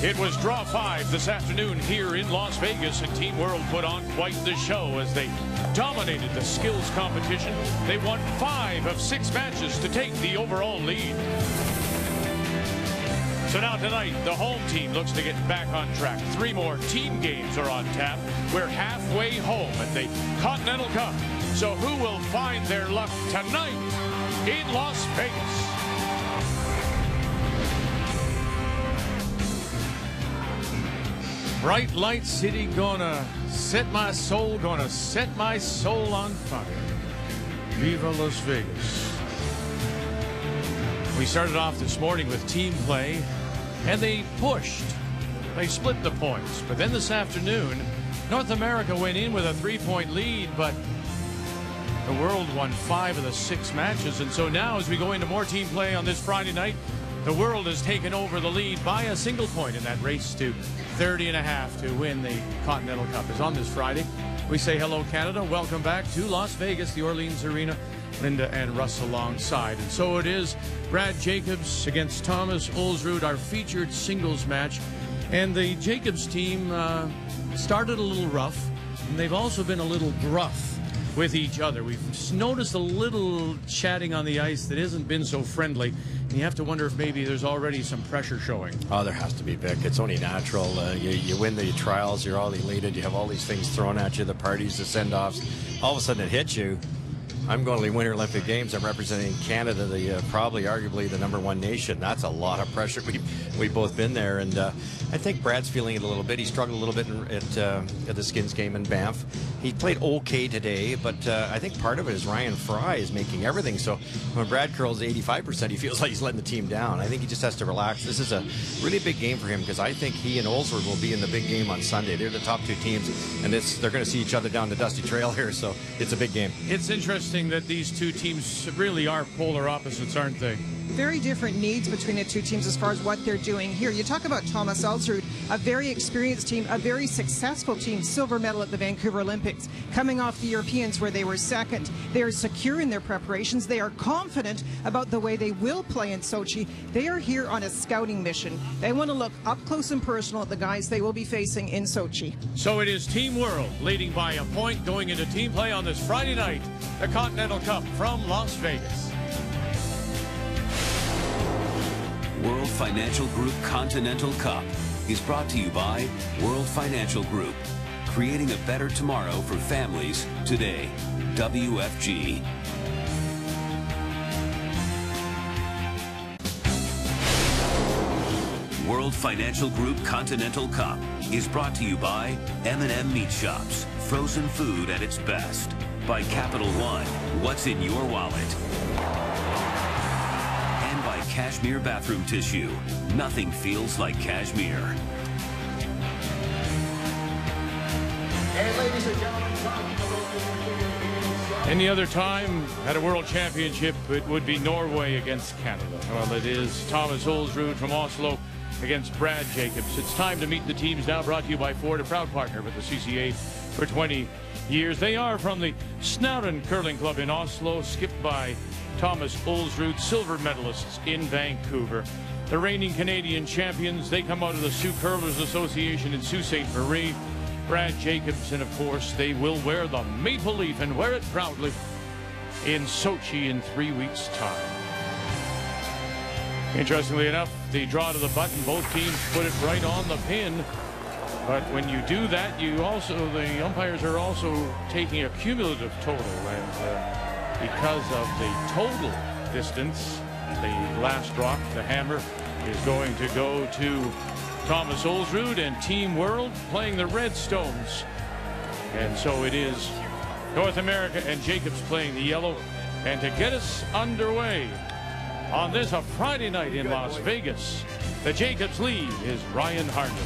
It was draw 5 this afternoon here in Las Vegas, and Team World put on quite the show as they dominated the skills competition. They won 5 of 6 matches to take the overall lead. So now tonight, the home team looks to get back on track. 3 more team games are on tap. We're halfway home at the Continental Cup. So who will find their luck tonight in Las Vegas? Bright light city, gonna set my soul on fire. Viva Las Vegas. We started off this morning with team play, and they pushed. They split the points. But then this afternoon, North America went in with a 3-point lead, but the world won 5 of the 6 matches. And so now as we go into more team play on this Friday night, the world has taken over the lead by a single point in that race to 30.5 to win the Continental Cup. Is on this Friday. We say hello, Canada. Welcome back to Las Vegas, the Orleans Arena. Linda and Russ alongside. And so it is Brad Jacobs against Thomas Ulsrud, our featured singles match. And the Jacobs team started a little rough, and they've also been a little gruff with each other. We've noticed a little chatting on the ice that hasn't been so friendly. And you have to wonder if maybe there's already some pressure showing. Oh, there has to be, Vic. It's only natural. You win the trials, you're all elated, you have all these things thrown at you, the parties, the send-offs. All of a sudden it hits you. I'm going to the Winter Olympic Games. I'm representing Canada, the probably arguably the #1 nation. That's a lot of pressure. We've both been there, and I think Brad's feeling it a little bit. He struggled a little bit at the Skins game in Banff. He played okay today, but I think part of it is Ryan Fry is making everything. So when Brad curls 85%, he feels like he's letting the team down. I think he just has to relax. This is a really big game for him because I think he and Ulsrud will be in the big game on Sunday. They're the top 2 teams, and they're going to see each other down the dusty trail here, so it's a big game. It's interesting that these 2 teams really are polar opposites, aren't they? Very different needs between the 2 teams as far as what they're doing here. You talk about Thomas Ulsrud, a very experienced team, a very successful team, silver medal at the Vancouver Olympics, coming off the Europeans where they were second. They are secure in their preparations. They are confident about the way they will play in Sochi. They are here on a scouting mission. They want to look up close and personal at the guys they will be facing in Sochi. So it is Team World leading by a point going into team play on this Friday night, the Continental Cup from Las Vegas. World Financial Group Continental Cup is brought to you by World Financial Group, creating a better tomorrow for families today. WFG. World Financial Group Continental Cup is brought to you by M&M Meat Shops, frozen food at its best. By Capital One, what's in your wallet? Cashmere bathroom tissue. Nothing feels like cashmere. And ladies and gentlemen, any other time at a World Championship, it would be Norway against Canada. Well, it is Thomas Ulsrud from Oslo against Brad Jacobs. It's time to meet the teams now, brought to you by Ford, a proud partner with the CCA for 20 years. They are from the Snowden Curling Club in Oslo, skipped by Thomas Ulsrud, silver medalists in Vancouver. The reigning Canadian champions, they come out of the Sioux Curlers Association in Sault Ste. Marie. Brad Jacobs, and of course, they will wear the maple leaf and wear it proudly in Sochi in 3 weeks' time. Interestingly enough, the draw to the button, both teams put it right on the pin. But when you do that, the umpires are also taking a cumulative total, and because of the total distance, the last rock, the hammer, is going to go to Thomas Ulsrud and Team World playing the Redstones. And so it is North America and Jacobs playing the yellow. And to get us underway on this, a Friday night in Las Vegas, the Jacobs lead is Ryan Harden.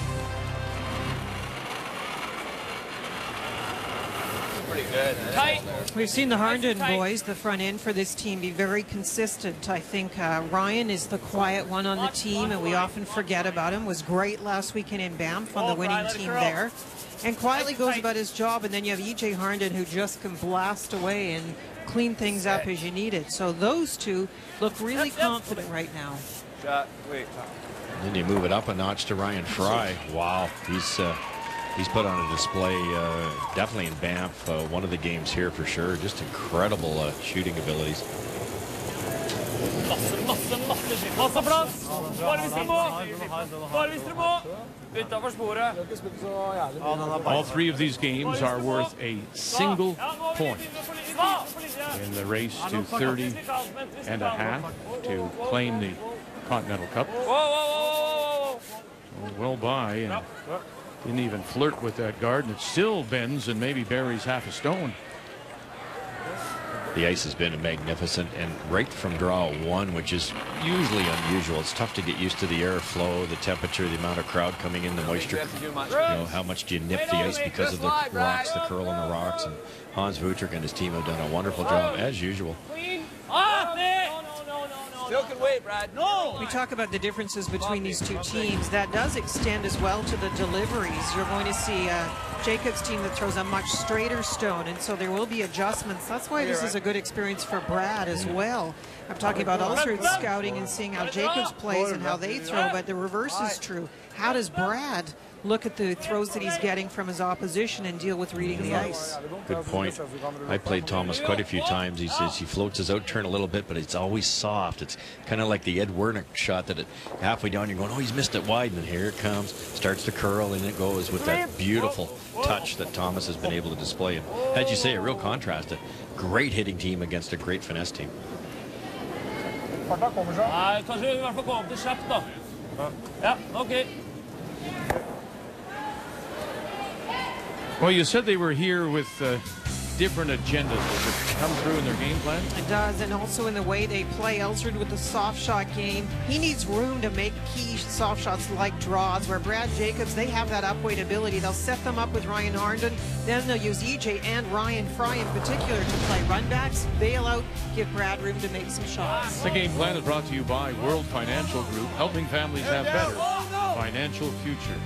Tight. We've seen the Harnden boys, the front end for this team, be very consistent. I think Ryan is the quiet one on the team, and we often forget about him. Was great last weekend in Banff on the winning team there. And quietly goes about his job, and then you have E.J. Harnden, who just can blast away and clean things up as you need it. So those two look really confident right now. Shot. Wait. Then you move it up a notch to Ryan Fry. Wow, he's put on a display, definitely in Banff, one of the games here for sure. Just incredible shooting abilities. All three of these games are worth a single point in the race to 30 and a half to claim the Continental Cup. Well by, and didn't even flirt with that guard, and it still bends and maybe buries half a stone. The ice has been magnificent, and right from draw one, which is usually unusual. It's tough to get used to the airflow, the temperature, the amount of crowd coming in, the moisture. You know, how much do you nip the ice because of the rocks, the curl on the rocks? And Hans Vutrick and his team have done a wonderful job, as usual. Still can wait, Brad. No! We talk about the differences between these two teams. That does extend as well to the deliveries. You're going to see Jacob's team that throws a much straighter stone, and so there will be adjustments. That's why this is a good experience for Brad as well. I'm talking about Ulsrud scouting and seeing how Jacobs plays and how they throw, but the reverse is true. How does Brad look at the throws that he's getting from his opposition and deal with reading the ice? Good point. I played Thomas quite a few times. He says he floats his out turn a little bit, but it's always soft. It's kind of like the Ed Wernick shot that halfway down you're going, oh, he's missed it wide, and here it comes, starts to curl, and it goes with that beautiful touch that Thomas has been able to display. And as you say, a real contrast. A great hitting team against a great finesse team. Well, you said they were here with different agendas. Does it come through in their game plan? It does, and also in the way they play. Ulsrud with the soft shot game. He needs room to make key soft shots like draws, where Brad Jacobs, they have that upweight ability. They'll set them up with Ryan Harnden. Then they'll use EJ and Ryan Fry in particular to play runbacks, bail out, give Brad room to make some shots. The game plan is brought to you by World Financial Group, helping families have better financial futures.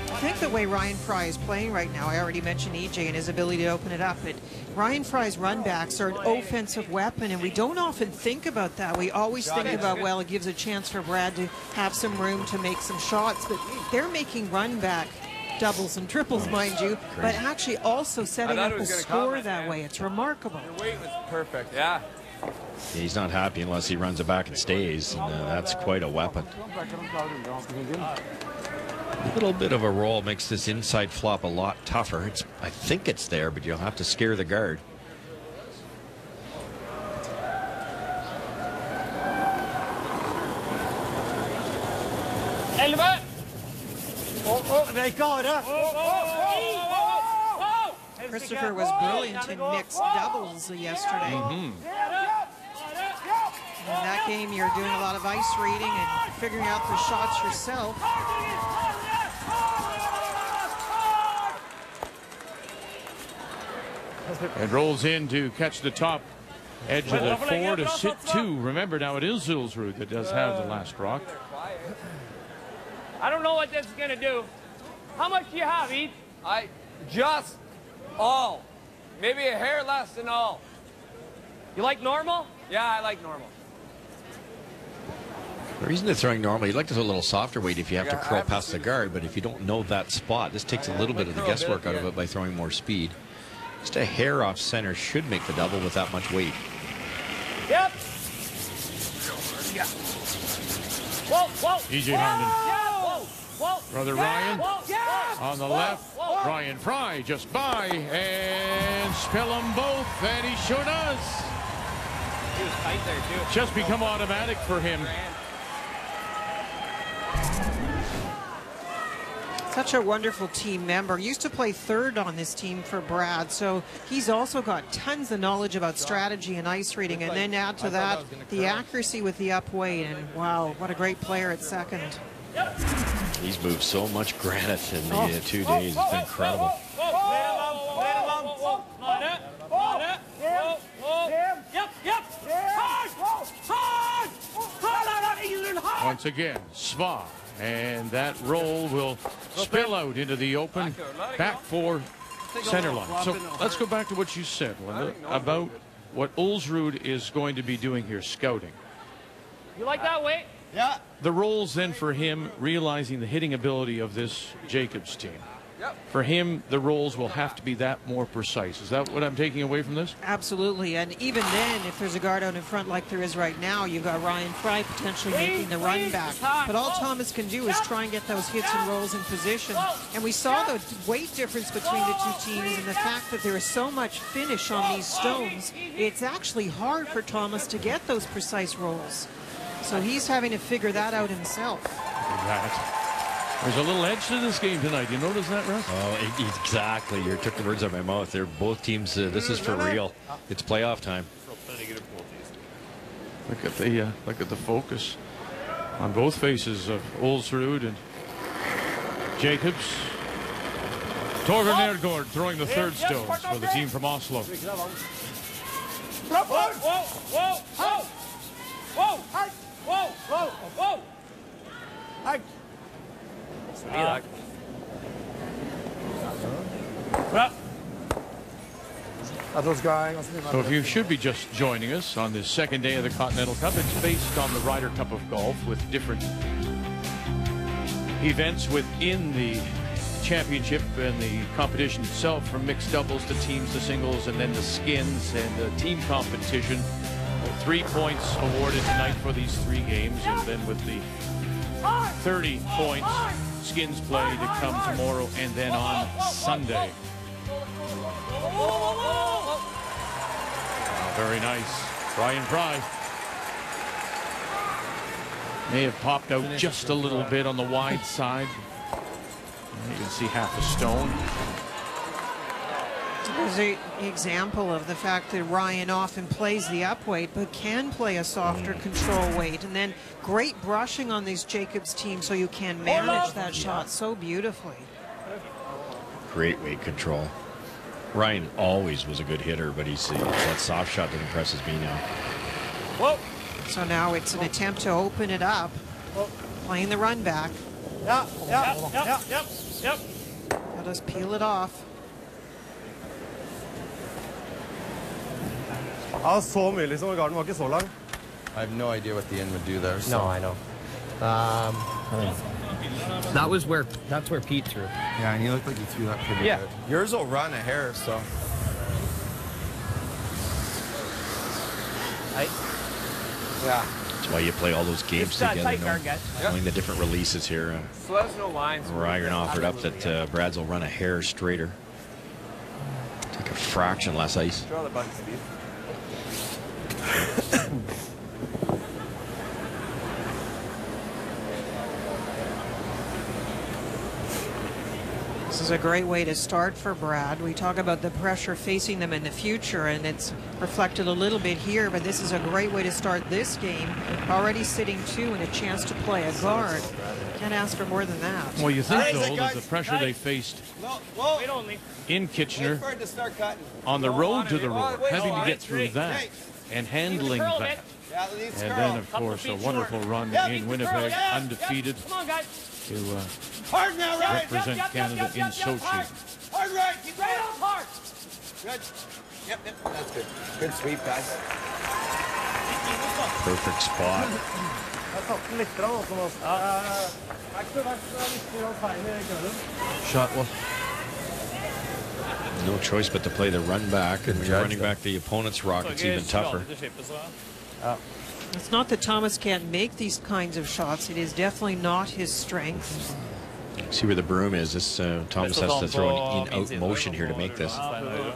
I think the way Ryan Fry is playing right now, I already mentioned EJ and his ability to open it up, but Ryan Fry's runbacks are an offensive weapon, and we don't often think about that. We always think about, well, it gives a chance for Brad to have some room to make some shots, but they're making runback doubles and triples, mind you, but actually also setting up a score that way. It's remarkable. Your weight was perfect, yeah. He's not happy unless he runs it back and stays, and that's quite a weapon. A little bit of a roll makes this inside flop a lot tougher. I think it's there, but you'll have to scare the guard. Christopher was brilliant in mixed doubles yesterday. In that game, you're doing a lot of ice reading and figuring out the shots yourself. And rolls in to catch the top edge of the 4 to sit 2. Remember, now it is Ulsrud that does have the last rock. I don't know what this is going to do. How much do you have, Heath? Just all. Maybe a hair less than all. You like normal? Yeah, I like normal. The reason they're throwing normal, you'd like to throw a little softer weight if you have to curl past the guard, but if you don't know that spot, this takes a little bit of the guesswork out of it by throwing more speed. Just a hair off center should make the double with that much weight. Yep. Yeah. EJ Harnden. Brother Ryan on the left. Ryan Fry just by and spill them both, and he sure does. He was tight there, too. Just become automatic for him. Such a wonderful team member. Used to play third on this team for Brad, so he's also got tons of knowledge about strategy and ice reading, and then add to that the accuracy with the up weight, and wow, what a great player at second. He's moved so much granite in the 2 days. It's been incredible. Once again, Sva, and that roll will spill out into the open, back for center line. So let's go back to what you said, Linda, about what Ulsrud is going to be doing here, scouting. You like that weight? the roles then for him, realizing the hitting ability of this Jacobs team. For him, the roles will have to be that more precise. Is that what I'm taking away from this? Absolutely. And even then, if there's a guard out in front like there is right now, you've got Ryan Fry potentially making the run back. But all Thomas can do is try and get those hits and rolls in position. And we saw the weight difference between the two teams and the fact that there is so much finish on these stones. It's actually hard for Thomas to get those precise rolls. So he's having to figure that out himself. There's a little edge to this game tonight. You notice that, Russ? Oh, exactly. You took the words out of my mouth. They're both teams. This is for real. It's playoff time. Look at the focus on both faces of Ulsrud and Jacobs. Torben Nergård throwing the third stones for the team from Oslo. Whoa, whoa, whoa, whoa, whoa, whoa, whoa, whoa, whoa. So if you should be just joining us on this second day of the Continental Cup, it's based on the Ryder Cup of Golf with different events within the championship and the competition itself, from mixed doubles to teams to singles, and then the skins and the team competition. 3 points awarded tonight for these 3 games, and then with the 30 points skins play to come tomorrow and then on Sunday. Oh, very nice. Ryan Fry may have popped out just a little bit on the wide side. You can see half a stone. There's an example of the fact that Ryan often plays the up weight but can play a softer control weight, and then great brushing on these Jacobs teams so you can manage that shot so beautifully. Great weight control. Ryan always was a good hitter, but it's that soft shot that impresses me now. Whoa. So now it's an attempt to open it up, playing the run back. Yep. Let us peel it off. I have no idea what the end would do there. So. No, I know. That's where Pete threw. Yeah, and he looked like he threw that pretty good. Yours will run a hair, so. Yeah. That's why you play all those games together, knowing the different releases here. No lines. Ryan offered up that Brad's will run a hair straighter. Take a fraction less ice. Draw the button, Steve. This is a great way to start for Brad. We talk about the pressure facing them in the future, and it's reflected a little bit here, but this is a great way to start this game. Already sitting 2 and a chance to play a guard. Can't ask for more than that. Well, you think, though, that the pressure they faced in Kitchener on the road to the road, having to get through that and handling that. And then, of course, a wonderful run in Winnipeg, undefeated, to represent Canada in Sochi. Hard right, keep right up hard. Good. Yep, that's good. Good sweep, guys. Perfect spot. Shot well. No choice but to play the run back, and when you're running back the opponent's rock, it's even tougher. It's not that Thomas can't make these kinds of shots. It is definitely not his strength. See where the broom is. This Thomas has to throw an in-out motion here to make this. I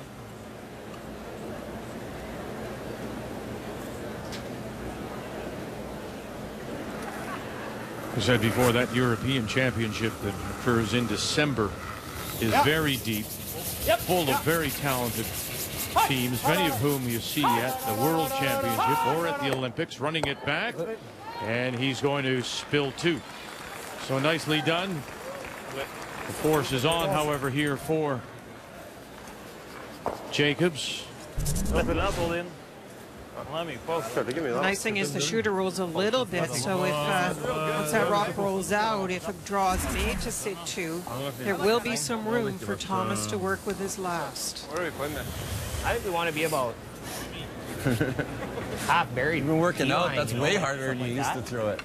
said before, that European Championship that occurs in December is very deep, full of very talented teams, many of whom you see at the World Championship or at the Olympics, running it back, and he's going to spill 2. So nicely done. The force is on, however, here for Jacobs. The nice thing is the shooter rolls a little bit, so if once that rock rolls out, if a draw is made to sit 2, there will be some room for Thomas to work with his last. Where are we putting it? I think we want to be about half buried. You've been working out. That's way harder than you used to throw it.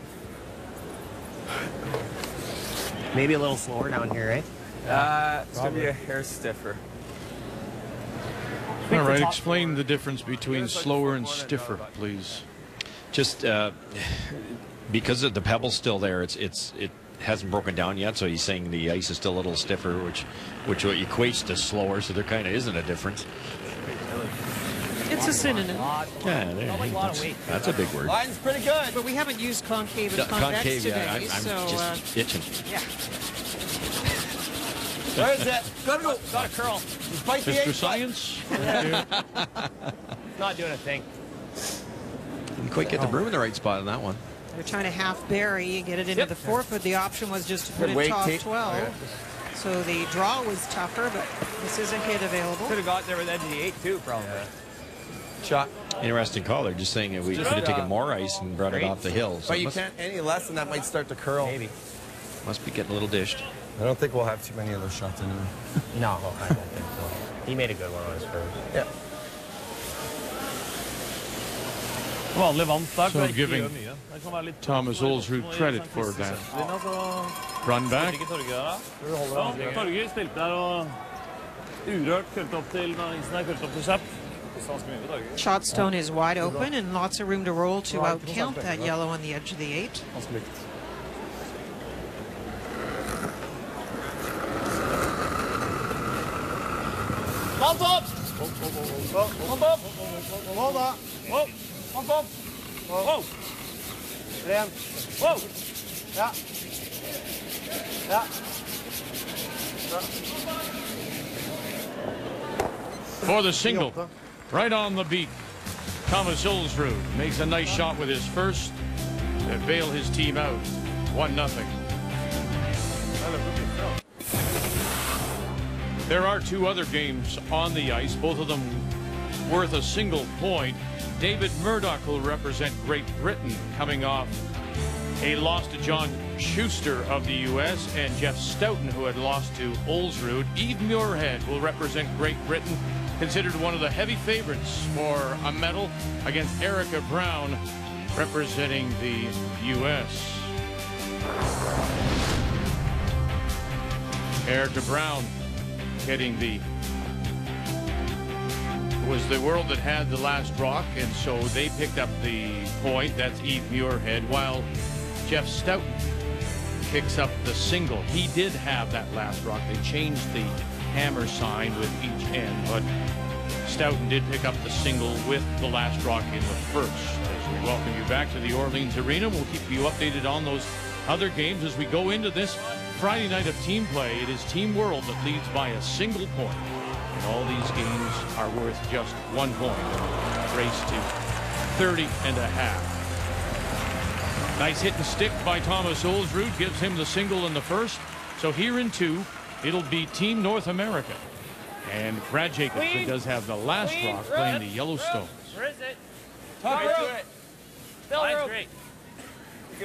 Maybe a little slower down here, right? It's going to be a hair stiffer. All right, explain the difference between slower and stiffer, please. Just because of the pebble's still there, it hasn't broken down yet, so he's saying the ice is still a little stiffer, which equates to slower, so there kind of isn't a difference. It's a synonym. That's a big word. Line's pretty good. But we haven't used concave and convex today, I'm so just itching. yeah. Where is it? Gotta go. Got a curl. Fight the Mr. 8. Science? Not doing a thing. Didn't quite get the broom in the right spot on that one. They're trying to half bury and get it into the 4th, but the option was just to put it top 12. So the draw was tougher, but this is a hit available. Could have got there with edge of the 8 too, probably. Shot. Interesting call. They're just saying we could have taken more ice and brought it off the hill. So But you can't any less than that might start to curl. Maybe. Must be getting a little dished. I don't think we'll have too many of those shots anyway. No, I don't think so. He made a good one on his first. Yeah. So giving Thomas Ulsrud credit for that run back. Shotstone is wide open and lots of room to roll to outcount that yellow on the edge of the 8. Pump up! Pump up! Hold on! Whoa! Pump up! Whoa! Ren! Whoa! Ja! Ja! For the single, right on the beat. Thomas Ulsrud makes a nice shot with his first to bail his team out. 1-0. There are 2 other games on the ice, both of them worth a single point. David Murdoch will represent Great Britain, coming off a loss to John Schuster of the U.S. and Jeff Stoughton, who had lost to Ulsrud. Eve Muirhead will represent Great Britain, considered one of the heavy favorites for a medal, against Erica Brown, representing the U.S. Erica Brown hitting was the world that had the last rock, and so they picked up the point. That's Eve Muirhead, while Jeff Stoughton picks up the single. He did have that last rock. They changed the hammer sign with each end, but Stoughton did pick up the single with the last rock in the first. As we welcome you back to the Orleans Arena, we'll keep you updated on those other games as we go into this Friday night of team play. It is Team World that leads by a single point. And all these games are worth just 1 point. Race to 30.5. Nice hit and stick by Thomas Ulsrud gives him the single in the first. So here in 2, it'll be Team North America. And Brad Jacobs, who does have the last rock, playing the Yellowstones. Where is it? Talk to it. Line's great.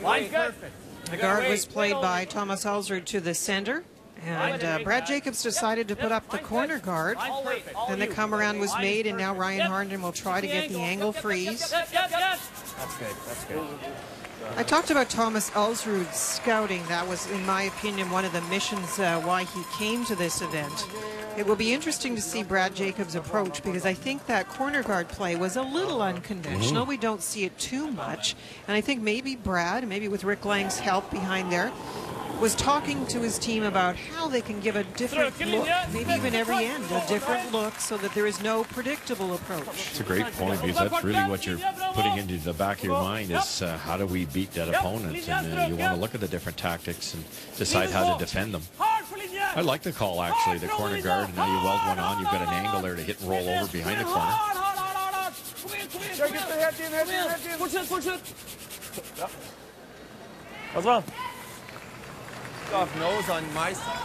Line's perfect. The guard was played by Thomas Ulsrud to the center, and Brad Jacobs decided to put up the corner guard. Then the come around was made, and now Ryan Harnden will try to get the angle freeze. That's good. That's good. I talked about Thomas Ulsrud's scouting. That was, in my opinion, one of the missions why he came to this event. It will be interesting to see Brad Jacobs' approach, because I think that corner guard play was a little unconventional. We don't see it too much. And I think maybe Brad, maybe with Rick Lang's help behind there, was talking to his team about how they can give a different look, maybe even every end, a different look, so that there is no predictable approach. It's a great point, because that's really what you're putting into the back of your mind is how do we beat that opponent? And you want to look at the different tactics and decide how to defend them. I like the call, actually, the corner guard. Now you weld one on, you've got an angle there to hit and roll over behind the corner. Off nose on my side.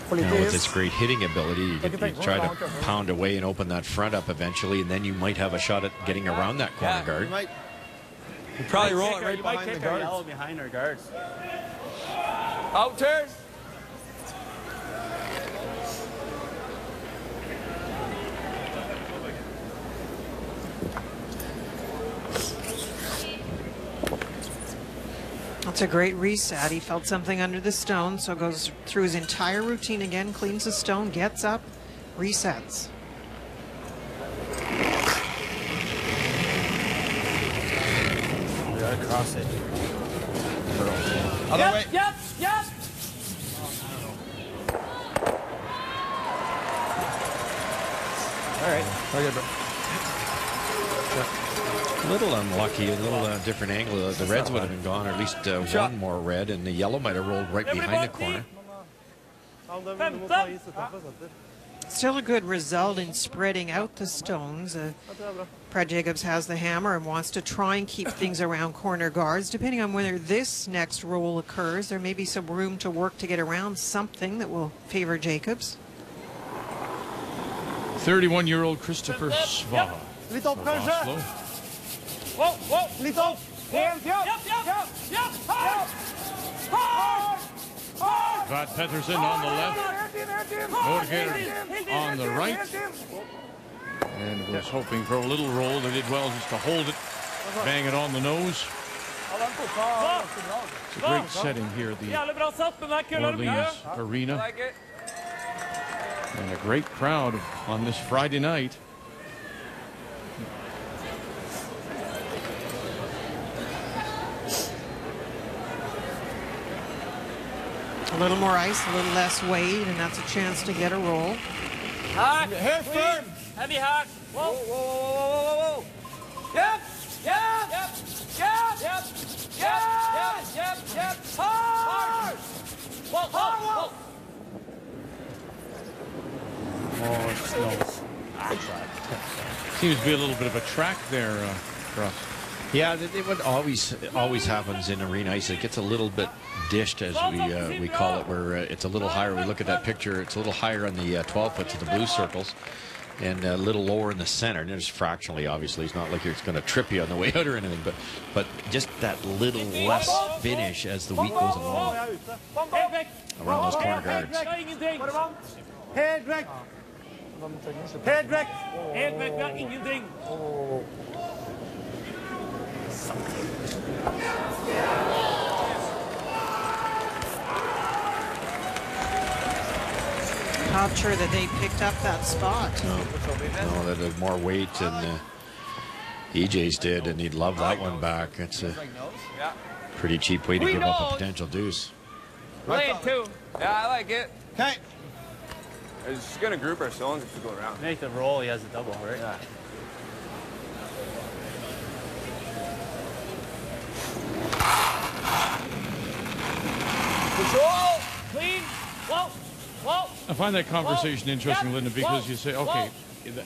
Now, with this great hitting ability, you try to pound away and open that front up eventually, and then you might have a shot at getting around that corner guard. You probably roll it right behind the guards. Behind our guards. Out turn. That's a great reset. He felt something under the stone, so goes through his entire routine again, cleans the stone, gets up, resets. We gotta cross it. Other way. Yep. All right. Okay, bro. A little unlucky, a little different angle. The reds would have been gone, or at least one more red, and the yellow might have rolled right behind the corner. Still a good result in spreading out the stones. Brad Jacobs has the hammer and wants to try and keep things around corner guards. Depending on whether this next roll occurs, there may be some room to work to get around something that will favor Jacobs. 31-year-old Christopher Svah. Oslo. Whoa. Lito. Hands. Yep. Got Pettersson on the left. Nordgaard on the right. And was hoping for a little roll. They did well just to hold it, bang it on the nose. It's a great setting here at the Orleans Arena. And a great crowd on this Friday night. A little more ice, a little less weight, and that's a chance to get a roll. Hack. Firm. Heavy hack. Whoa. Yep. Hard. Whoa. Oh, it smells. Seems to be a little bit of a track there, Russ. Yeah, it would always happens in arena ice. It gets a little bit dished, as we call it, where it's a little higher. We look at that picture; it's a little higher on the 12 foot to the blue circles, and a little lower in the center. And just fractionally, obviously, it's not like it's going to trip you on the way out or anything, but just that little less finish as the week goes along around those corner guards. Head back, got ingenting. Not sure that they picked up that spot. No, that had more weight than EJ's did, and he'd love that one back. It's a pretty cheap way to give up a potential deuce. Lane 2. Yeah, I like it. Okay. It's just gonna group our stones if we go around. Make the roll. He has a double, right? Yeah. Control. Clean. Whoa. I find that conversation interesting, Linda, because you say, okay,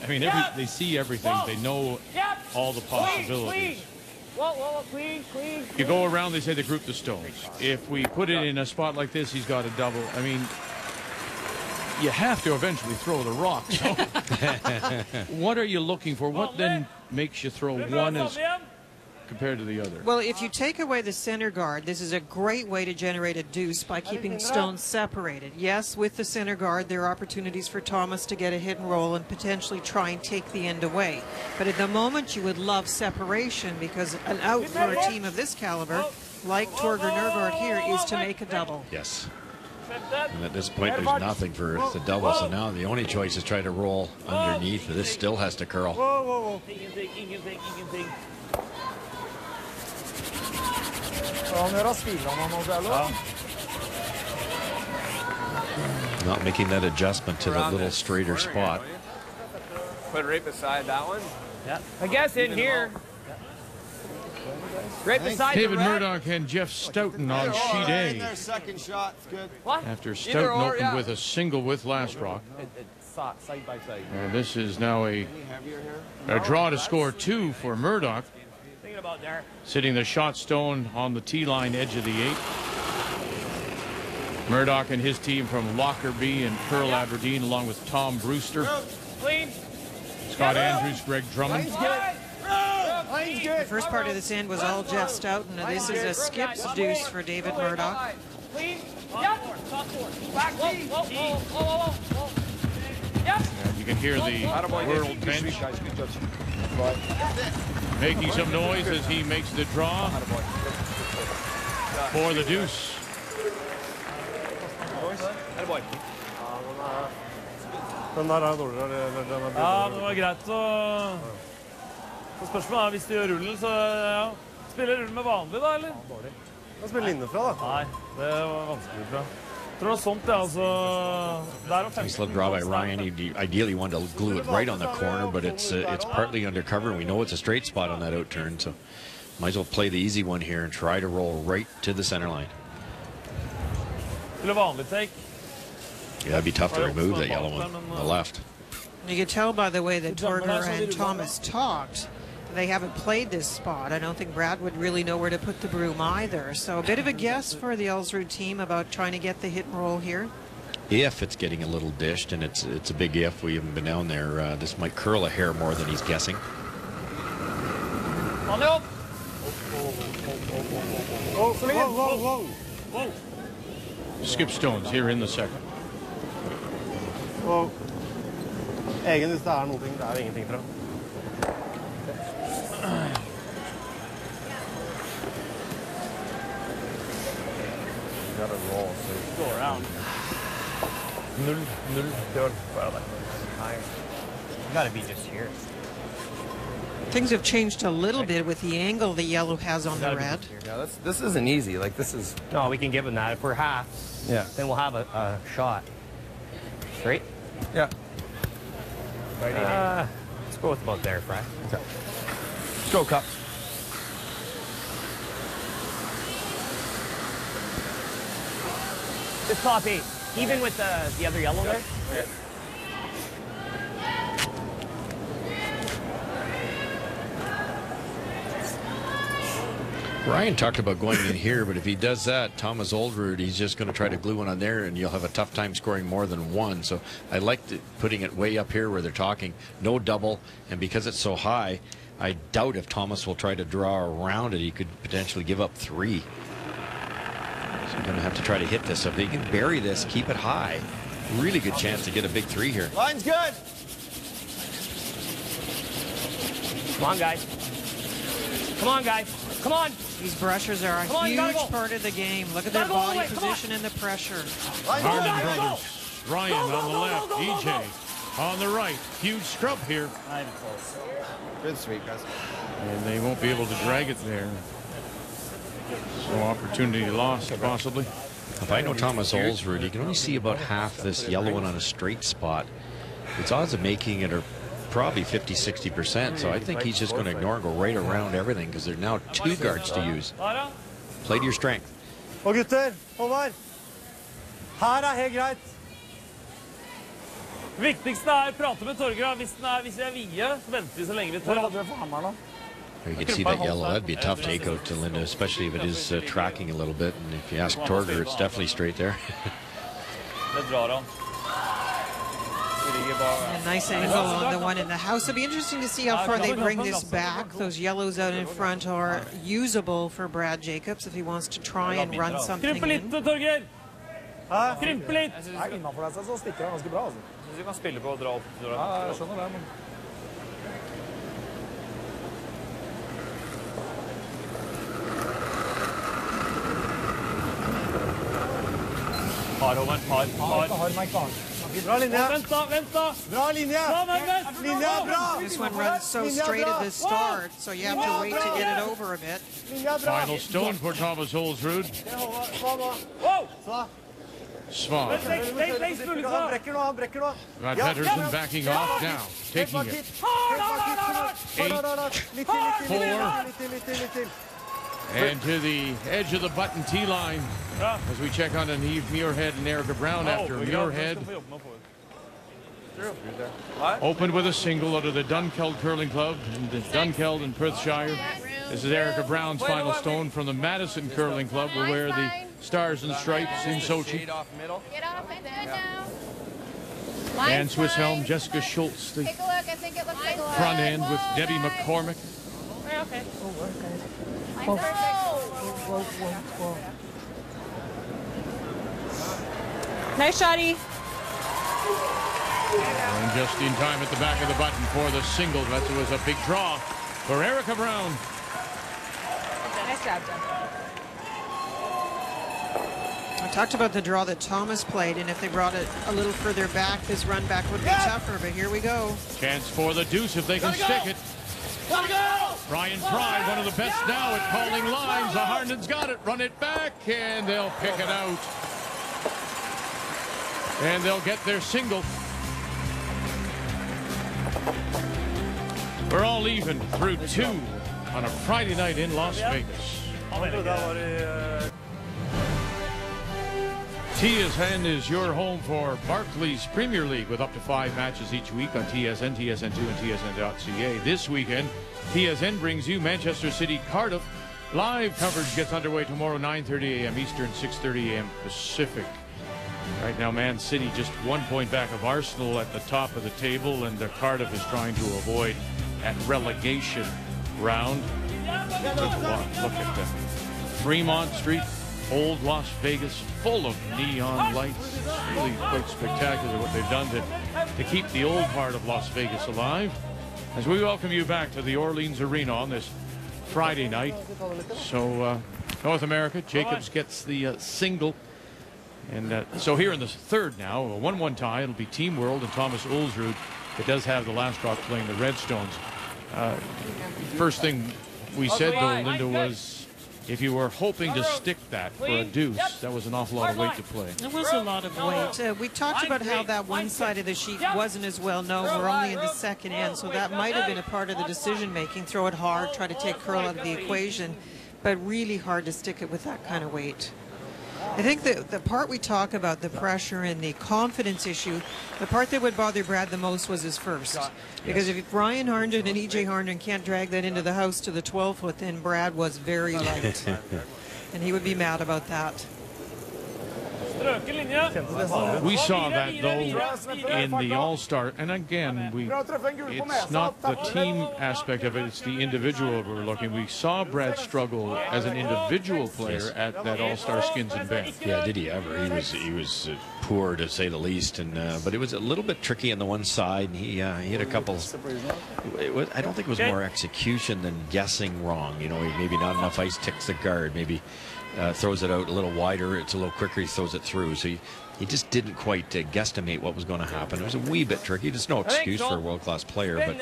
I mean, they see everything. They know all the possibilities. Clean. You go around, they say they group the stones. If we put it in a spot like this, he's got a double. I mean, you have to eventually throw the rock. So what are you looking for? What then makes you throw one as compared to the other? Well, if you take away the center guard, this is a great way to generate a deuce by keeping stones separated. Yes, with the center guard, there are opportunities for Thomas to get a hit and roll and potentially try and take the end away. But at the moment, you would love separation, because an out for a team of this caliber, like Torger Nørgaard here, is to make a double. Yes. And at this point, there's nothing for the double, so now the only choice is try to roll underneath, but this still has to curl. Not making that adjustment to the little straighter spot. Put it right beside that one. Yeah. I guess in here. Right beside David the red. Murdoch and Jeff Stoughton on sheet A. Their second shot. It's good. What? After Stoughton opened with a single with last rock. Side by side. And this is now a draw to score 2 for Murdoch. Thinking about there. Sitting the shot stone on the tee line edge of the 8. Murdoch and his team from Lockerbie and Pearl Aberdeen, along with Tom Brewster, Clean. Scott Andrews, Greg Drummond. The first part of this end was all Jeff Stoughton. Now this is a skip's deuce for David Murdoch. Clean. Yep. Back. Whoa. Yep. And you can hear the world bench making some noise as he makes the draw. for the deuce. Den der dårligere, eller den bedre. Ja, det var greit å... Så spørsmålet hvis du gjør rullen, så ja. Spiller rullen med vanlig da, eller? Ja, dårlig. Kan spille innenfra da. Nei, det var vanskelig fra. Jeg tror det er sånt, ja, altså... Nice little draw by Ryan. He ideally wanted to glue it right on the corner, but it's partly undercover, and we know it's a straight spot on that out turn, so might as well play the easy one here and try to roll right to the center line. Spiller vanlig take. Yeah, that'd be tough to remove that yellow one on the left. You can tell by the way that Turner and Thomas talked, they haven't played this spot. I don't think Brad would really know where to put the broom either. So a bit of a guess for the Ulsrud team about trying to get the hit and roll here. If it's getting a little dished, and it's a big if, we haven't been down there, this might curl a hair more than he's guessing. Skip stones here in the second. Og egen hvis det noe, det jo ingenting fra. Got a roll, so go around. Null. You gotta be just here. Things have changed a little bit with the angle the yellow has on the red. Yeah, this isn't easy. Like, this is... No, we can give him that. If we're half, yeah, then we'll have a shot. Straight? Yeah. Let's go with about there, Fry. Okay. Let's go, Cup. This top 8, even with the other yellow there? Yeah. Ryan talked about going in here, but if he does that, Thomas Ulsrud, he's just going to try to glue one on there, and you'll have a tough time scoring more than one. So I like putting it way up here where they're talking. No double, and because it's so high, I doubt if Thomas will try to draw around it, he could potentially give up 3. So you're going to have to try to hit this. So if they can bury this, keep it high, really good chance to get a big 3 here. Line's good. Come on, guys. Come on, guys. Come on. These brushers are a huge part of the game. Look at their body position and the pressure. Harden brothers. Ryan on the left. EJ on the right. Huge scrub here. Good sweep, guys. And they won't be able to drag it there. So opportunity lost, possibly. If I know Thomas Ulsrud, he can only see about half this yellow one on a straight spot. Its odds of making it are probably 50-60%, so I think he's just going to ignore and go right around everything because there are now 2 guards to use. Play to your strength. Og gutter, Håvard. Her helt greit. Viktigste å prate med Torger. Hvis vi vide, så venter vi så lenge vi tør. You can see that yellow. That'd be a tough takeout to Linda, especially if it is tracking a little bit. And if you ask Torger, it's definitely straight there. A nice angle on the one in the house. It'll be interesting to see how far they bring this back. Those yellows out in front are usable for Brad Jacobs if he wants to try and run something in. Krympe litt. Nei, innenfor deg så stikker han ganske bra, altså. Du kan spille på å dra opp. Ja, jeg skjønner det, men... Har, Mike. Bra linje. Vent da. Bra linje. Linje er bra. This one runs so straight at the start, so you have to wait to get it over a bit. Final stone for Thomas Ulsrud. Svan. Han brekker nå. Got Pettersson backing off now, taking it. 8, 4, and to the edge of the button tee line as we check on Eve Muirhead and Erica Brown after Muirhead opened with a single out of the Dunkeld Curling Club in Dunkeld in Perthshire. This is Erica Brown's final stone from the Madison Curling Club, who wear the Stars and Stripes in Sochi. Get off and good now. And Swiss helm Jessica Schultz, the Take a look. I think it looks like front end with Debbie McCormick. Okay. Nice shotty. And just in time at the back of the button for the single. That was a big draw for Erica Brown. Nice job, Jen. We talked about the draw that Thomas played, and if they brought it a little further back, this run back would be tougher, but here we go. Chance for the deuce if they can stick it. Brian Pride, one of the best now at calling lines. The Harnden's got it. Run it back, and they'll pick it out. And they'll get their single. We're all even through 2 on a Friday night in Las Vegas. TSN is your home for Barclays Premier League with up to 5 matches each week on TSN, TSN2, and TSN.ca. This weekend, TSN brings you Manchester City Cardiff. Live coverage gets underway tomorrow, 9:30 a.m. Eastern, 6:30 a.m. Pacific. Right now, Man City just 1 point back of Arsenal at the top of the table, and Cardiff is trying to avoid that relegation round. Look at that. Fremont Street, old Las Vegas, full of neon lights. It's really quite spectacular what they've done to keep the old part of Las Vegas alive. As we welcome you back to the Orleans Arena on this Friday night. So North America, Jacobs gets the single. And so here in the third now, a 1-1 tie. It'll be Team World and Thomas Ulsrud. It does have the last drop playing the Redstones. First thing we said, though, Linda, was if you were hoping to stick that for a deuce, that was an awful lot of weight to play. It was a lot of weight. We talked about how that one side of the sheet wasn't as well known. We're only in the second end, so that might have been a part of the decision-making. Throw it hard, try to take curl out of the equation, but really hard to stick it with that kind of weight. I think the part we talk about, the pressure and the confidence issue, the part that would bother Brad the most was his first. Because if Brian Harnden and E.J. Harnden can't drag that into the house to the 12-foot, then Brad was very light. And he would be mad about that. We saw that, though, in the All-Star. And again, it's not the team aspect of it, it's the individual we're looking. We saw Brad struggle as an individual player at that All-Star Skins and Bend. Yeah, did he ever? He was poor, to say the least. And but it was a little bit tricky on the one side. He had a couple. I don't think it was more execution than guessing wrong. You know, maybe not enough ice ticks the guard. Maybe throws it out a little wider. It's a little quicker. He throws it through. So he just didn't quite guesstimate what was going to happen. It was a wee bit tricky. There's no excuse for a world-class player, but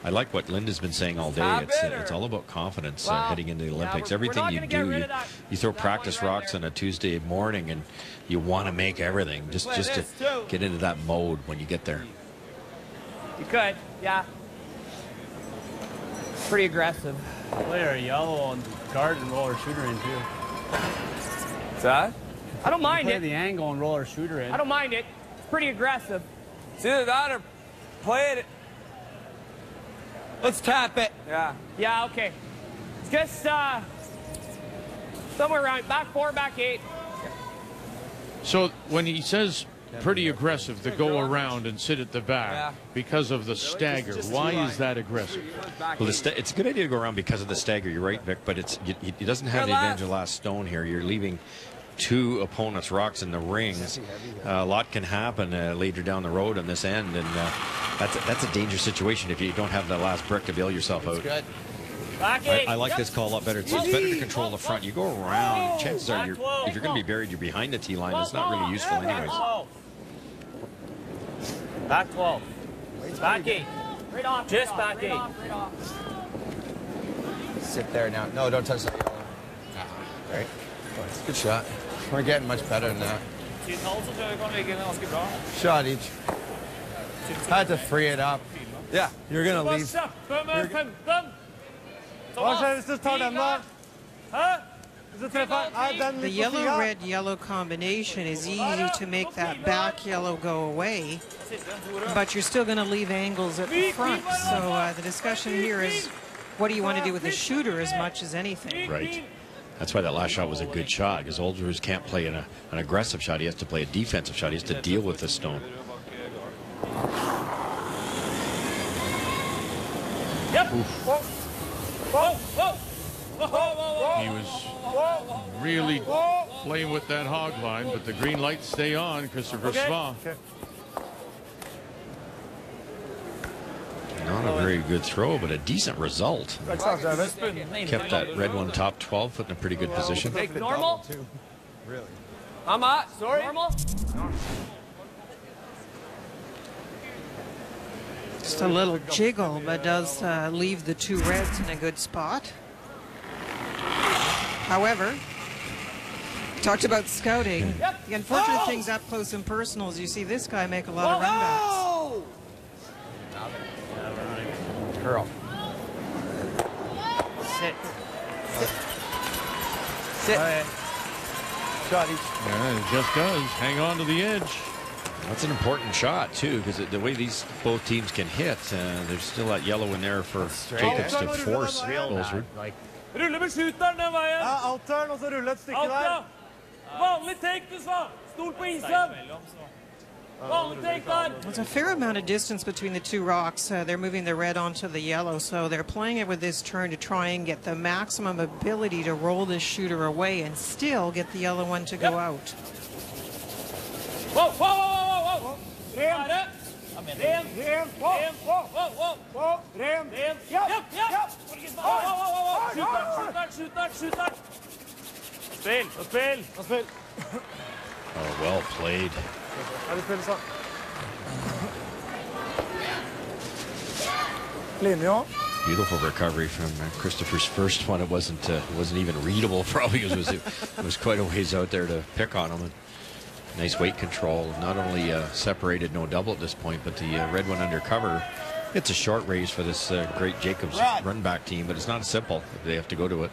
I like what Linda's been saying all day. It's all about confidence heading into the Olympics. Everything you do, you throw practice rocks on a Tuesday morning, and you want to make everything just to get into that mode when you get there. You could, yeah. Pretty aggressive. Player yellow on guard and roller shooter in too. What's that? I don't mind play it. The angle and roller shooter in. I don't mind it. It's pretty aggressive. It's either that or play it. Let's tap it. Yeah. Yeah, okay. It's just somewhere around back 4, back 8. So when he says pretty aggressive to go around and sit at the back because of the stagger, why is that aggressive? Well, it's a good idea to go around because of the stagger. You're right, Vic, but he doesn't have the advantage of the last stone here. You're leaving 2 opponents' rocks in the rings. A lot can happen later down the road on this end, and that's a dangerous situation if you don't have the last brick to bail yourself out. Good. I like this call a lot better. It's better to control the front. You go around. Chances are, if you're going to be buried, you're behind the tee line. It's not really useful anyways. Back 12. Back 8. Right off. Just back 8. Sit there now. No, don't touch that yellow. Right. Good shot. We're getting much better than that. Shot each. Had to free it up. Yeah, you're going to leave. The yellow-red yellow combination is easy to make that back yellow go away, but you're still going to leave angles at the front. So the discussion here is, what do you want to do with the shooter as much as anything? Right. That's why that last shot was a good shot, because Ulsrud can't play an aggressive shot. He has to play a defensive shot. He has to deal with the stone. Yep. He was really playing with that hog line, but the green lights stay on. Christopher Sva. Not a very good throw, but a decent result. Kept that red one top 12, put in a pretty good position. Normal? Really? Sorry. Normal? Just a little jiggle, but does leave the two reds in a good spot. However, talked about scouting. The unfortunate things up close and personal is you see this guy make a lot of run backs. Curl. Sit. Shot each. Yeah, it just does. Hang on to the edge. That's an important shot, too, because the way these both teams can hit, there's still that yellow in there for Jacobs to force Ulsrud. Rulle med skyteren den veien. Ja, outturn, og så rulle et stykke Alt, der. ja. Vanlig take, du sa. Stol på isen. Vanlig take der. There's a fair amount of distance between the two rocks. They're moving the red onto the yellow, so they're playing it with this turn to try and get the maximum ability to roll this shooter away and still get the yellow one to go out. Whoa, whoa, whoa, whoa, whoa. Ren. Ren. Ren. Whoa, whoa, whoa, whoa. Ren. Ren. Japp, japp. Whoa, whoa, whoa, whoa. Shoot that. Spill. Oh, well played. Beautiful recovery from Christopher's first one. It wasn't even readable, probably, because it was quite a ways out there to pick on him. And nice weight control. Not only separated, no double at this point, but the red one under cover. It's a short race for this great Jacobs run back team, but it's not simple. They have to go to it.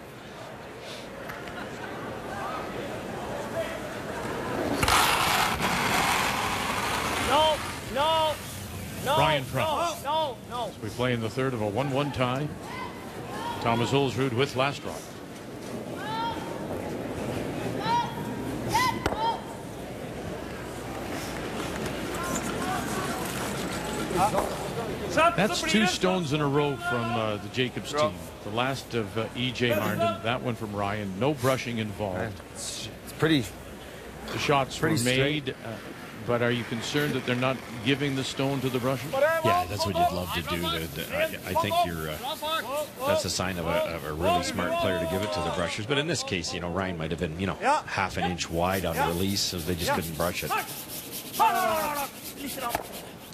No. Brian Trump. No. So we play in the third of a 1-1 tie. Thomas Ulsrud with last rock. That's two stones in a row from the Jacobs team. The last of E.J. Harnden, that one from Ryan. No brushing involved. It's pretty. The shots were pretty made, but are you concerned that they're not giving the stone to the brushers? Yeah, that's what you'd love to do. I think that's a sign of a really smart player to give it to the brushers. But in this case, Ryan might have been, half an inch wide on release, so they just couldn't brush it.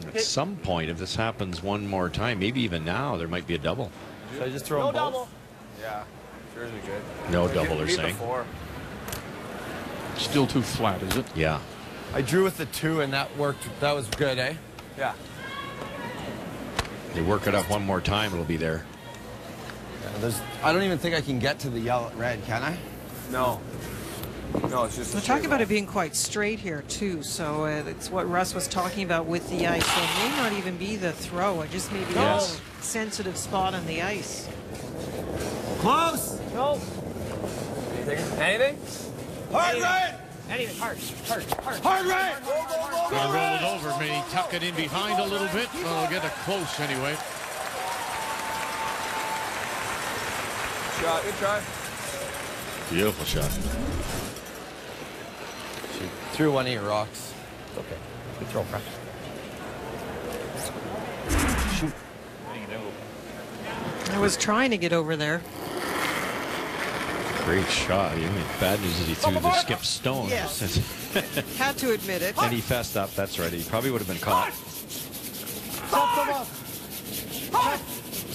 At some point, if this happens one more time, maybe even now, there might be a double. Should I just throw them both? Yeah, sure is good. No double, they're saying. Still too flat, is it? Yeah. I drew with the 2, and that worked. That was good, eh? Yeah. They work it up one more time, it'll be there. Yeah, I don't even think I can get to the red, can I? No. No, it's just. We're talking about it being quite straight here too, so it's what Russ was talking about with the ice. So it may not even be the throw; it just may be a sensitive spot on the ice. Close. No. Anything? Hard right. Anything. Hard. Hard right. Gonna roll it over. May tuck it in behind a little bit. Well, we'll get it close anyway. Shot. Good try. Beautiful shot. She threw one of your rocks. Okay. Good throw, Frank. Shoot. I was trying to get over there. Great shot. Bad news is he threw the skip stone. Yes. Had to admit it. And he fessed up. That's right. He probably would have been caught.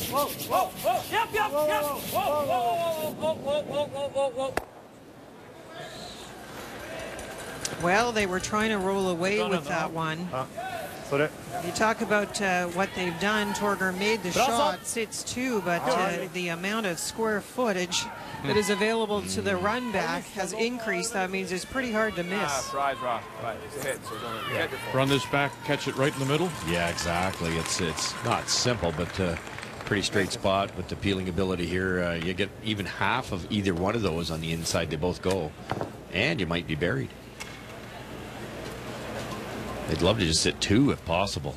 Whoa, whoa, whoa. Yep. Whoa. Well, they were trying to roll away with that one. Sorry. You talk about what they've done. Torger made the shot, sits 2, but the amount of square footage that is available to the run back has increased. That means it's pretty hard to miss. Right. Run this back, catch it right in the middle. Yeah, exactly. It's not simple, but pretty straight spot with the peeling ability here. You get even half of either one of those on the inside. They both go, and you might be buried. They'd love to just sit 2 if possible.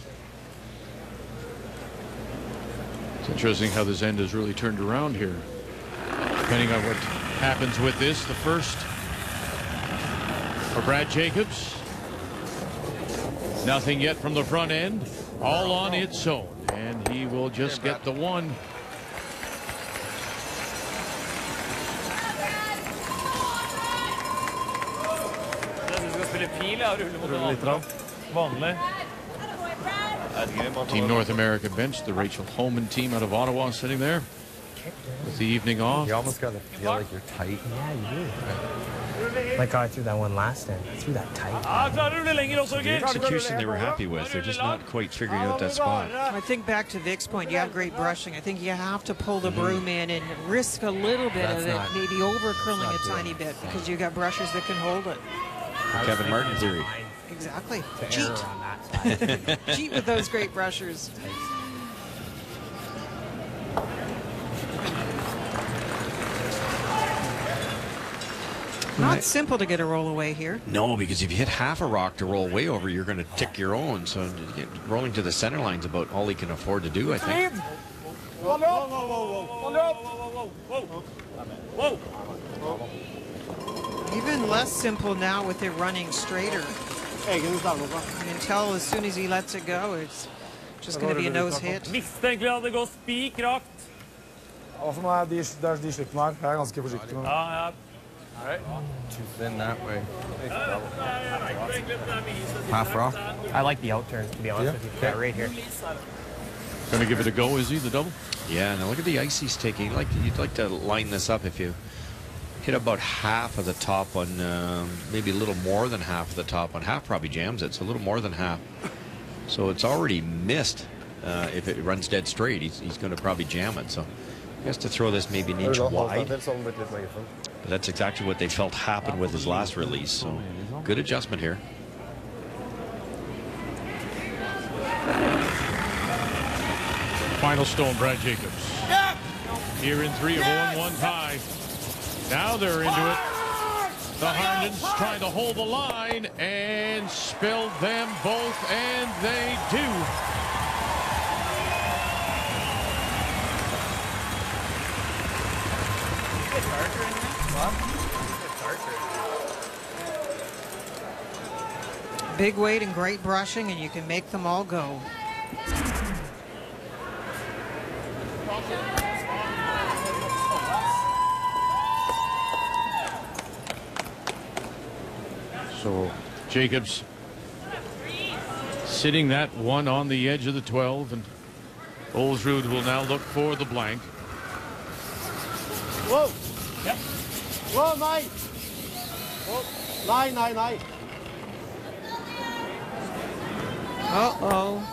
It's interesting how this end has really turned around here. Depending on what happens with this, the first for Brad Jacobs. Nothing yet from the front end. All on its own. And he will just get the one. Team North America bench, the Rachel Holman team out of Ottawa sitting there with the evening off. You almost got to feel like you're tight. Yeah, you do. Like how I threw that one last time. I threw that tight. The execution they were happy with. They're just not quite figuring out that spot. I think back to Vic's point, you have great brushing. I think you have to pull the broom in and risk a little bit of it, maybe over curling a tiny bit, because you got brushers that can hold it. Kevin Martin theory. Exactly. Cheat. Cheat with those great brushers. Not simple to get a roll away here. No, because if you hit half a rock to roll way over, you're going to tick your own. So rolling to the center line is about all he can afford to do, I think. Even less simple now with it running straighter. You can tell as soon as he lets it go, it's just going to be a nose hit. Mistenkelig at det går spikrakt. For meg, de slippene her, jeg er ganske forsiktig med det. Too thin that way. Half rock. I like the out turn, to be honest with you. Yeah, right here. Going to give it a go, is he, the double? Yeah, now look at the ice he's taking. You'd like to line this up if you hit about half of the top on, maybe a little more than half of the top on. Half probably jams it, so a little more than half. So it's already missed. If it runs dead straight, he's going to probably jam it. So he has to throw this maybe an inch wide. But that's exactly what they felt happened with his last release. So good adjustment here. Final stone, Brad Jacobs. Here in 3 of 1 tie. Now they're into it. The Harndens trying to hold the line and spilled them both, and they do. Big weight and great brushing, and you can make them all go. So Jacobs sitting that one on the edge of the 12, and Ulsrud will now look for the blank. Whoa! Yep. Whoa, nine! Whoa. Nine. Uh-oh.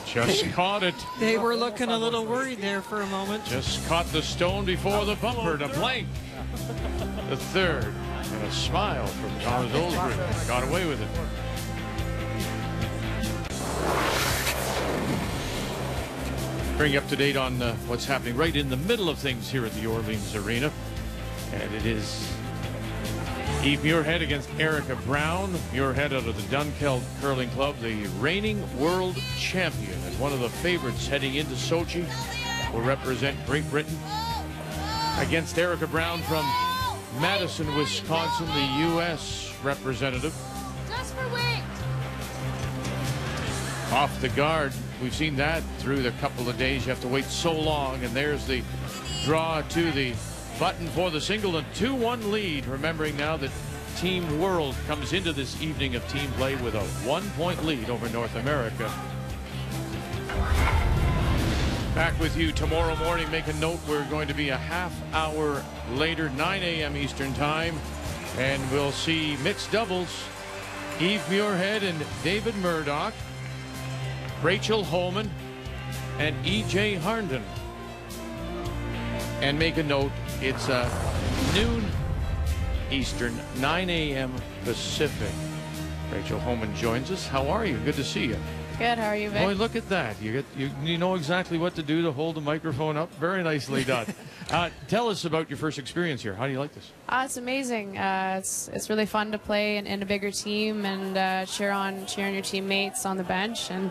Just caught it. They were looking a little worried there for a moment. Just caught the stone before the bumper to blank. The third. And a smile from Thomas Ulsrud. Got away with it. Bring you up to date on what's happening right in the middle of things here at the Orleans Arena. And it is Eve Muirhead against Erica Brown. Muirhead out of the Dunkeld Curling Club, the reigning world champion and one of the favorites heading into Sochi, will represent Great Britain, against Erica Brown from Madison, Wisconsin, the U.S. representative. Just for weight. Off the guard. We've seen that through the couple of days. You have to wait so long, and there's the draw to the button for the single, and 2-1 lead. Remembering now that Team World comes into this evening of team play with a 1-point lead over North America. Back with you tomorrow morning. Make a note, we're going to be a half hour later, 9 a.m. Eastern time, and we'll see mixed doubles. Eve Muirhead and David Murdoch, Rachel Holman and E.J. Harnden. And make a note, it's noon Eastern, 9 a.m. Pacific. Rachel Holman joins us. How are you? Good to see you. Good. How are you, Vic? Boy, look at that. You know exactly what to do to hold the microphone up. Very nicely done. Tell us about your first experience here. How do you like this? It's amazing. It's really fun to play in a bigger team and cheer on your teammates on the bench. And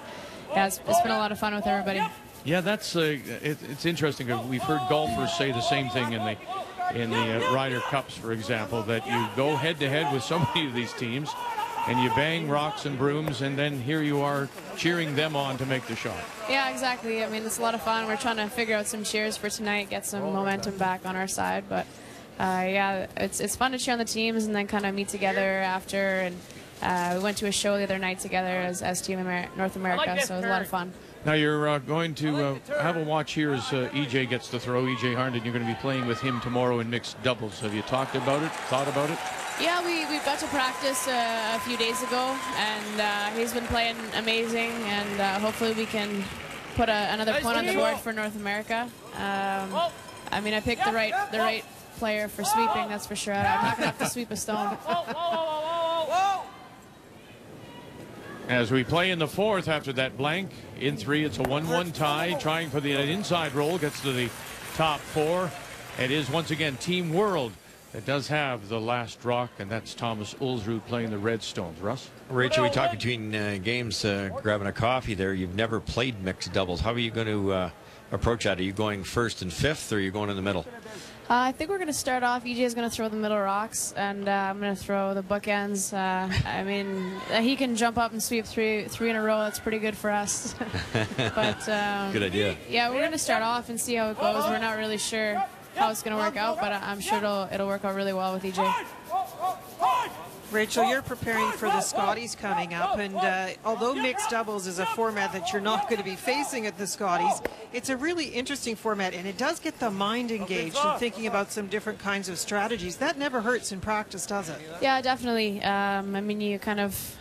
yeah, it's been a lot of fun with everybody. Yeah, that's it's interesting. We've heard golfers say the same thing in the Ryder Cups, for example, that you go head to head with so many of these teams, and you bang rocks and brooms, and then here you are cheering them on to make the shot. Yeah, exactly. I mean, it's a lot of fun. We're trying to figure out some cheers for tonight, get some momentum back on our side. But yeah, it's fun to cheer on the teams and then kind of meet together after and we went to a show the other night together as Team North America, so it was a lot of fun. Now you're going to have a watch here as EJ gets the throw. EJ Harnden, you're going to be playing with him tomorrow in mixed doubles. Have you talked about it, thought about it? Yeah, we got to practice a few days ago, and he's been playing amazing, and hopefully we can put another point on the board for North America. I mean, I picked the right player for sweeping, that's for sure. I'm not going to have to sweep a stone. As we play in the fourth after that blank, in 3, it's a 1-1 tie. Trying for the inside roll, gets to the top 4. It is once again Team World that does have the last rock, and that's Thomas Ulsrud playing the Redstones. Russ? Rachel, we talked between games, grabbing a coffee there. You've never played mixed doubles. How are you going to approach that? Are you going first and fifth, or are you going in the middle? I think we're going to start off. EJ is going to throw the middle rocks, and I'm going to throw the bookends. I mean, he can jump up and sweep three in a row. That's pretty good for us. But good idea. Yeah, we're going to start off and see how it goes. We're not really sure how it's going to work out, but I'm sure it'll work out really well with EJ. Rachel, you're preparing for the Scotties coming up, and although mixed doubles is a format that you're not going to be facing at the Scotties, it's a really interesting format, and it does get the mind engaged in thinking about some different kinds of strategies. That never hurts in practice, does it? Yeah, definitely. I mean, you kind of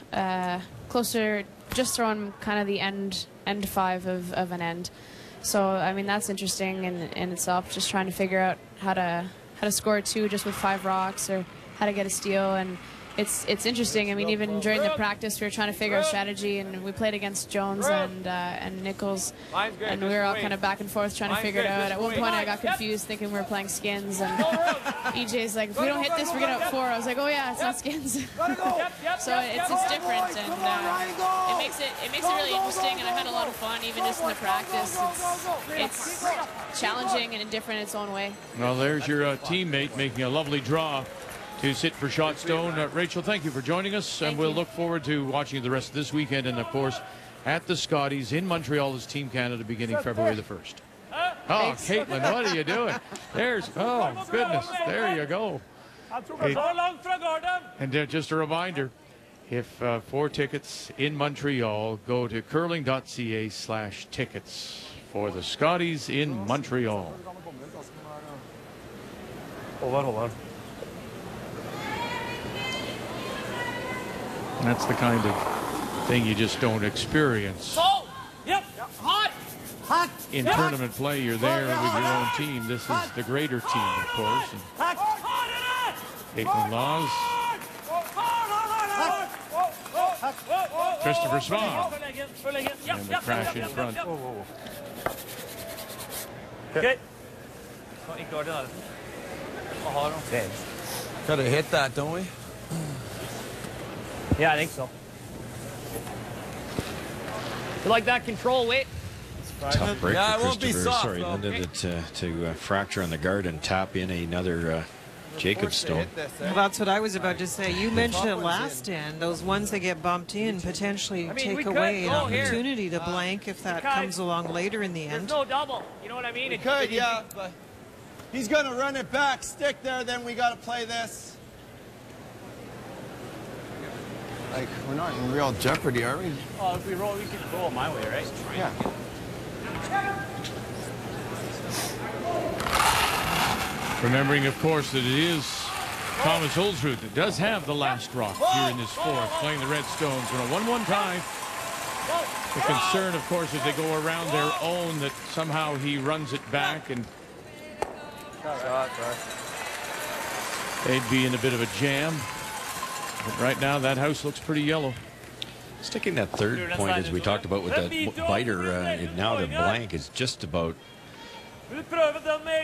closer, just throwing kind of the end 5 of an end. So, I mean, that's interesting in itself, just trying to figure out how to score 2 just with 5 rocks, or how to get a steal. And it's interesting. I mean, even during the practice, we were trying to figure out strategy, and we played against Jones and Nichols, and we were all kind of back and forth trying to figure it out. At one point, I got confused, thinking we were playing skins, and EJ's like, if we don't hit this, we're gonna have 4. I was like, oh yeah, it's not skins. So it's different, and it makes it really interesting, and I had a lot of fun, even just in the practice. It's challenging and different in its own way. Well, there's your teammate making a lovely draw to sit for shot stone. Rachel, thank you for joining us, and we'll look forward to watching the rest of this weekend, and of course at the Scotties in Montreal as Team Canada beginning February the 1st. Oh, Caitlin, what are you doing? There's, oh goodness, there you go. And just a reminder, if 4 tickets in Montreal, go to curling.ca/tickets for the Scotties in Montreal. Hold on. That's the kind of thing you just don't experience. Hot. In tournament play, you're there with your own team. This is the greater team, of course. And Caitlin Laws. Christopher Swan. And the crash in front. Okay. Gotta hit that, don't we? Yeah, I think so. You like that control weight? Tough break Yeah, for it won't be Christopher. soft, Sorry, though. Linda, to fracture on the guard and tap in another Jacob's stone. Well, that's what I was about to say. You mentioned it last end. Those ones that get bumped in potentially take away an opportunity to blank if that comes along later in the end. There's no double. You know what I mean? We could, yeah, but he's gonna run it back, stick there, then we gotta play this. Like, we're not in real jeopardy, are we? Oh, if we roll, we can roll my way, right? Yeah. Remembering, of course, that it is Thomas Ulsrud that does have the last rock here in this fourth, playing the Redstones in a 1-1 tie. The concern, of course, if they go around their own, that somehow he runs it back and they'd be in a bit of a jam. But right now, that house looks pretty yellow. Sticking that third point, as we talked about with that biter, now the blank is just about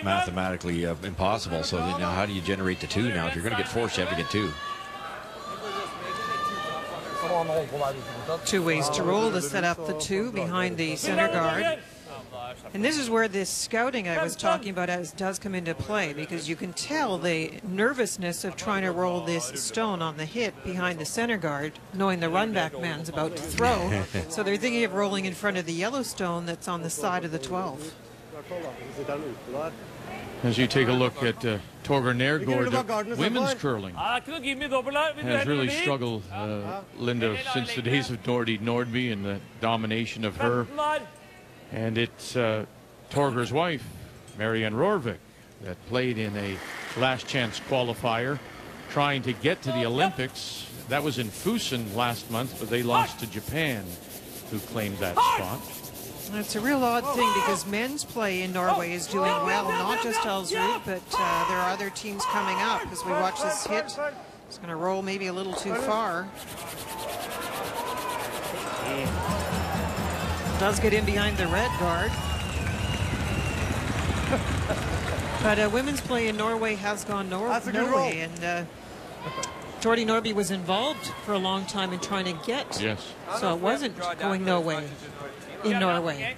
mathematically impossible. So now how do you generate the 2 now? If you're going to get 4, you have to get 2. 2 ways to roll to set up the 2 behind the center guard. And this is where this scouting I was talking about does come into play, because you can tell the nervousness of trying to roll this stone on the hit behind the center guard, knowing the run back man's about to throw. So they're thinking of rolling in front of the yellow stone that's on the side of the 12. As you take a look at Torger Nergård, women's curling has really struggled, Linda, since the days of Dorothy Nordby and the domination of her. And it's Torger's wife, Marianne Roervik, that played in a last chance qualifier trying to get to the Olympics. That was in Fusen last month, but they lost to Japan, who claimed that spot. It's a real odd thing because men's play in Norway is doing well, not just Ulsrud, but there are other teams coming up. As we watch this hit, it's going to roll maybe a little too far. Does get in behind the red guard. But women's play in Norway has gone Norway, and Jordy Norby was involved for a long time in trying to get. Yes. So it wasn't going no way in Norway.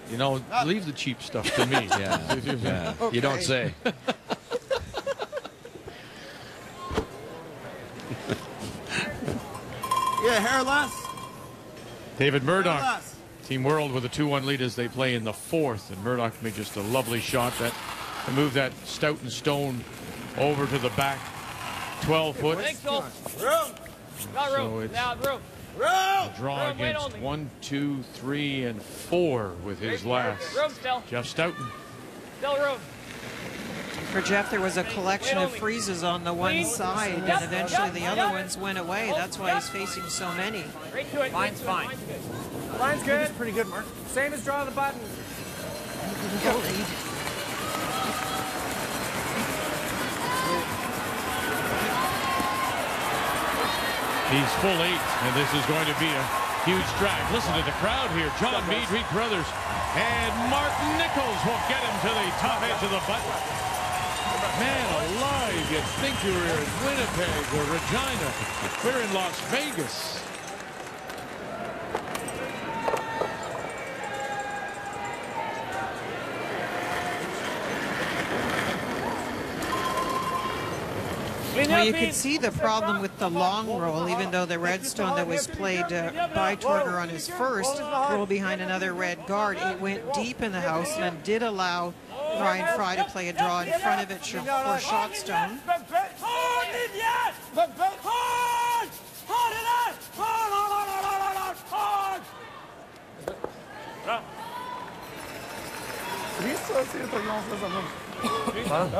You know, leave the cheap stuff to me. Yeah. Okay. You don't say. Yeah, hair less. David Murdoch, Team World with a 2-1 lead as they play in the fourth. And Murdoch made just a lovely shot that to move that Stoughton stone over to the back 12 foot. So it's a draw against 1, 2, 3, and 4 with his last. Jeff Stoughton. Still room. For Jeff, there was a collection of freezes on the one side, and eventually the other ones went away. That's why he's facing so many. Line's fine. Line's good. It's pretty good, Mark. Same as drawing the button. He's full 8, and this is going to be a huge drag. Listen to the crowd here. John Meade, Reed Brothers, and Mark Nichols will get him to the top edge of the button. Man alive, you'd think you were in Winnipeg or Regina. We're in Las Vegas. Well, you can see the problem with the long roll, even though the redstone that was played by Torger on his first roll behind another red guard, it went deep in the house and did allow Ryan Fry to play a draw in front of it for Shotstone.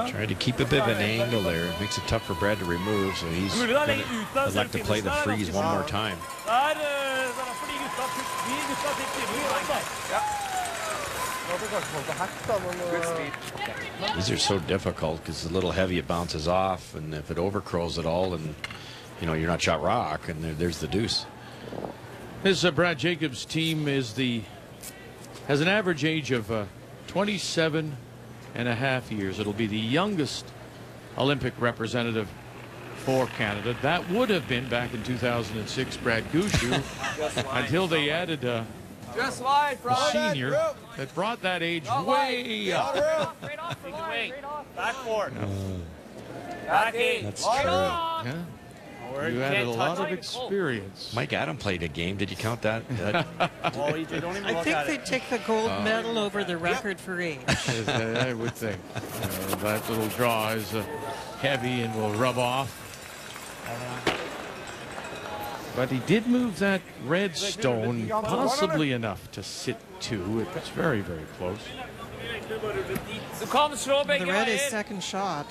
Tried to keep a bit of an angle there. It makes it tough for Brad to remove, so he's going to elect to play the freeze one more time. These are so difficult because it's a little heavy, it bounces off, and if it overcurls at all, and you know you're not shot rock, and there's the deuce. This Brad Jacobs' team has an average age of 27.5 years. It'll be the youngest Olympic representative for Canada. That would have been back in 2006 Brad Gushue until they added a senior that brought that age way up. Backboard. That's true. Yeah. You added a lot of experience. Mike Adam played a game. Did you count that? I think they'd take the gold medal over the record for age. I would think. That little draw is heavy and will rub off. But he did move that red stone possibly enough to sit 2. It's very, very close. The red is second shot.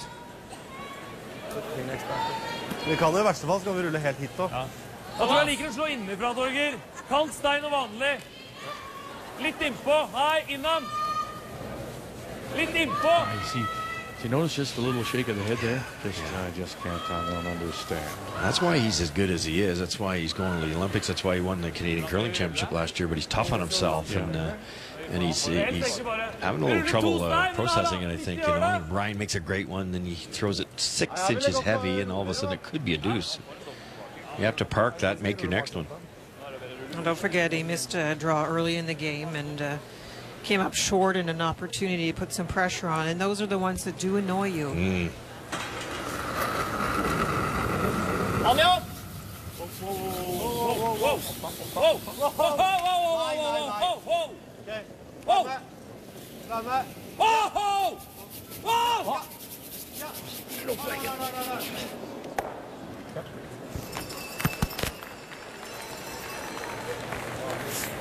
Vi kan I verste fall skal vi rulle helt hit da. Da tror jeg liker å slå innenfra, Torger. Kant stein og vanlig. Litt innpå. Nei, innan. Litt innpå. You notice just a little shake of the head there? I just can't, I don't understand. That's why he's as good as he is. That's why he's going to the Olympics. That's why he won the Canadian Curling Championship last year. But he's tough on himself, and he's having a little trouble processing it, I think. You know, Ryan makes a great one, then he throws it 6 inches heavy, and all of a sudden it could be a deuce. You have to park that, make your next one. And don't forget, he missed a draw early in the game and came up short in an opportunity to put some pressure on, and those are the ones that do annoy you.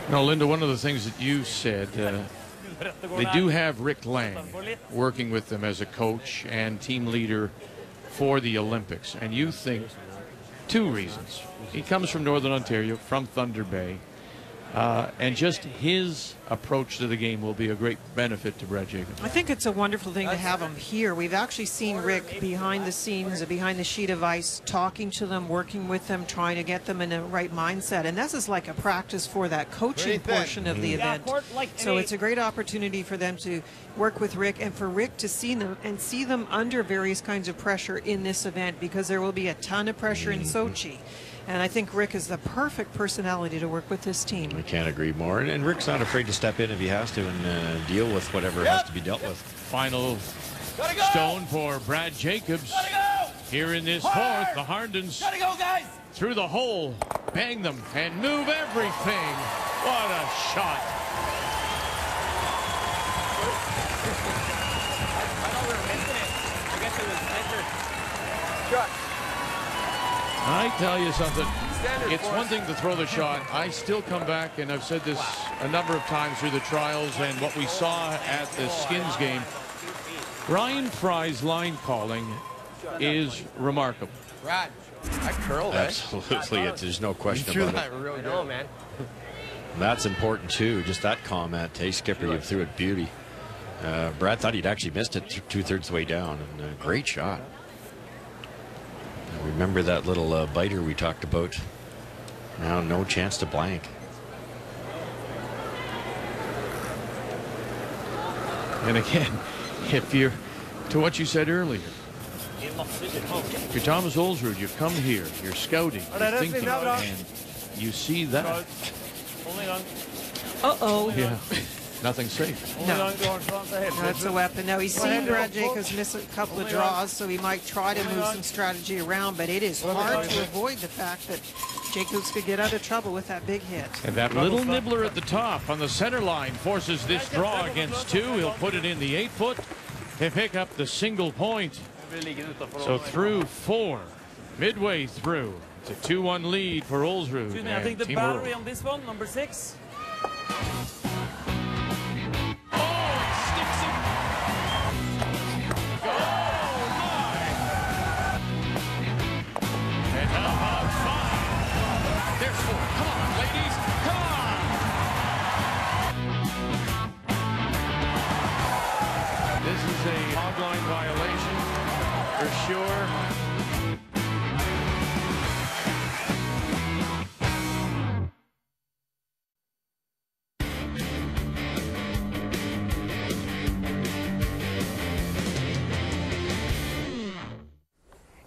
Now, Linda, one of the things that you said, they do have Rick Lang working with them as a coach and team leader for the Olympics. And you think two reasons. He comes from Northern Ontario, from Thunder Bay. And just his approach to the game will be a great benefit to Brad Jacobs. I think it's a wonderful thing to have him here. We've actually seen Rick behind the scenes, behind the sheet of ice, talking to them, working with them, trying to get them in the right mindset. And this is like a practice for that coaching portion of the event. So it's a great opportunity for them to work with Rick and for Rick to see them under various kinds of pressure in this event, because there will be a ton of pressure in Sochi. And I think Rick is the perfect personality to work with this team. I can't agree more. And Rick's not afraid to step in if he has to and deal with whatever has to be dealt with. Final stone for Brad Jacobs. Here in this fourth, the Harndens through the hole, bang them and move everything. What a shot. I thought we were missing it. I guess it was centered. Shot. I tell you something, it's one thing to throw the shot. I still come back, and I've said this a number of times through the trials and what we saw at the Skins game. Ryan Fry's line calling is remarkable. Brad, I curled it. Absolutely, there's no question about it. Really good, man. That's important too, just that comment. Hey, Skipper, you threw it beauty. Brad thought he'd actually missed it two-thirds way down, and great shot. Remember that little biter we talked about? Now no chance to blank. And again, if you're, to what you said earlier, if you're Thomas Ulsrud, you've come here, you're scouting, you're thinking, and you see that. Uh-oh. Yeah. Nothing safe. No. That's a weapon. Now, he's seen Brad Jacobs miss a couple of draws, so he might try to move some strategy around, but it is hard to avoid the fact that Jacobs could get out of trouble with that big hit. And that little nibbler at the top on the center line forces this draw against two. He'll put it in the 8-foot to pick up the single point. So through four, midway through, it's a 2-1 lead for Ulsrud. Excuse me, I think the battery on this one, number 6.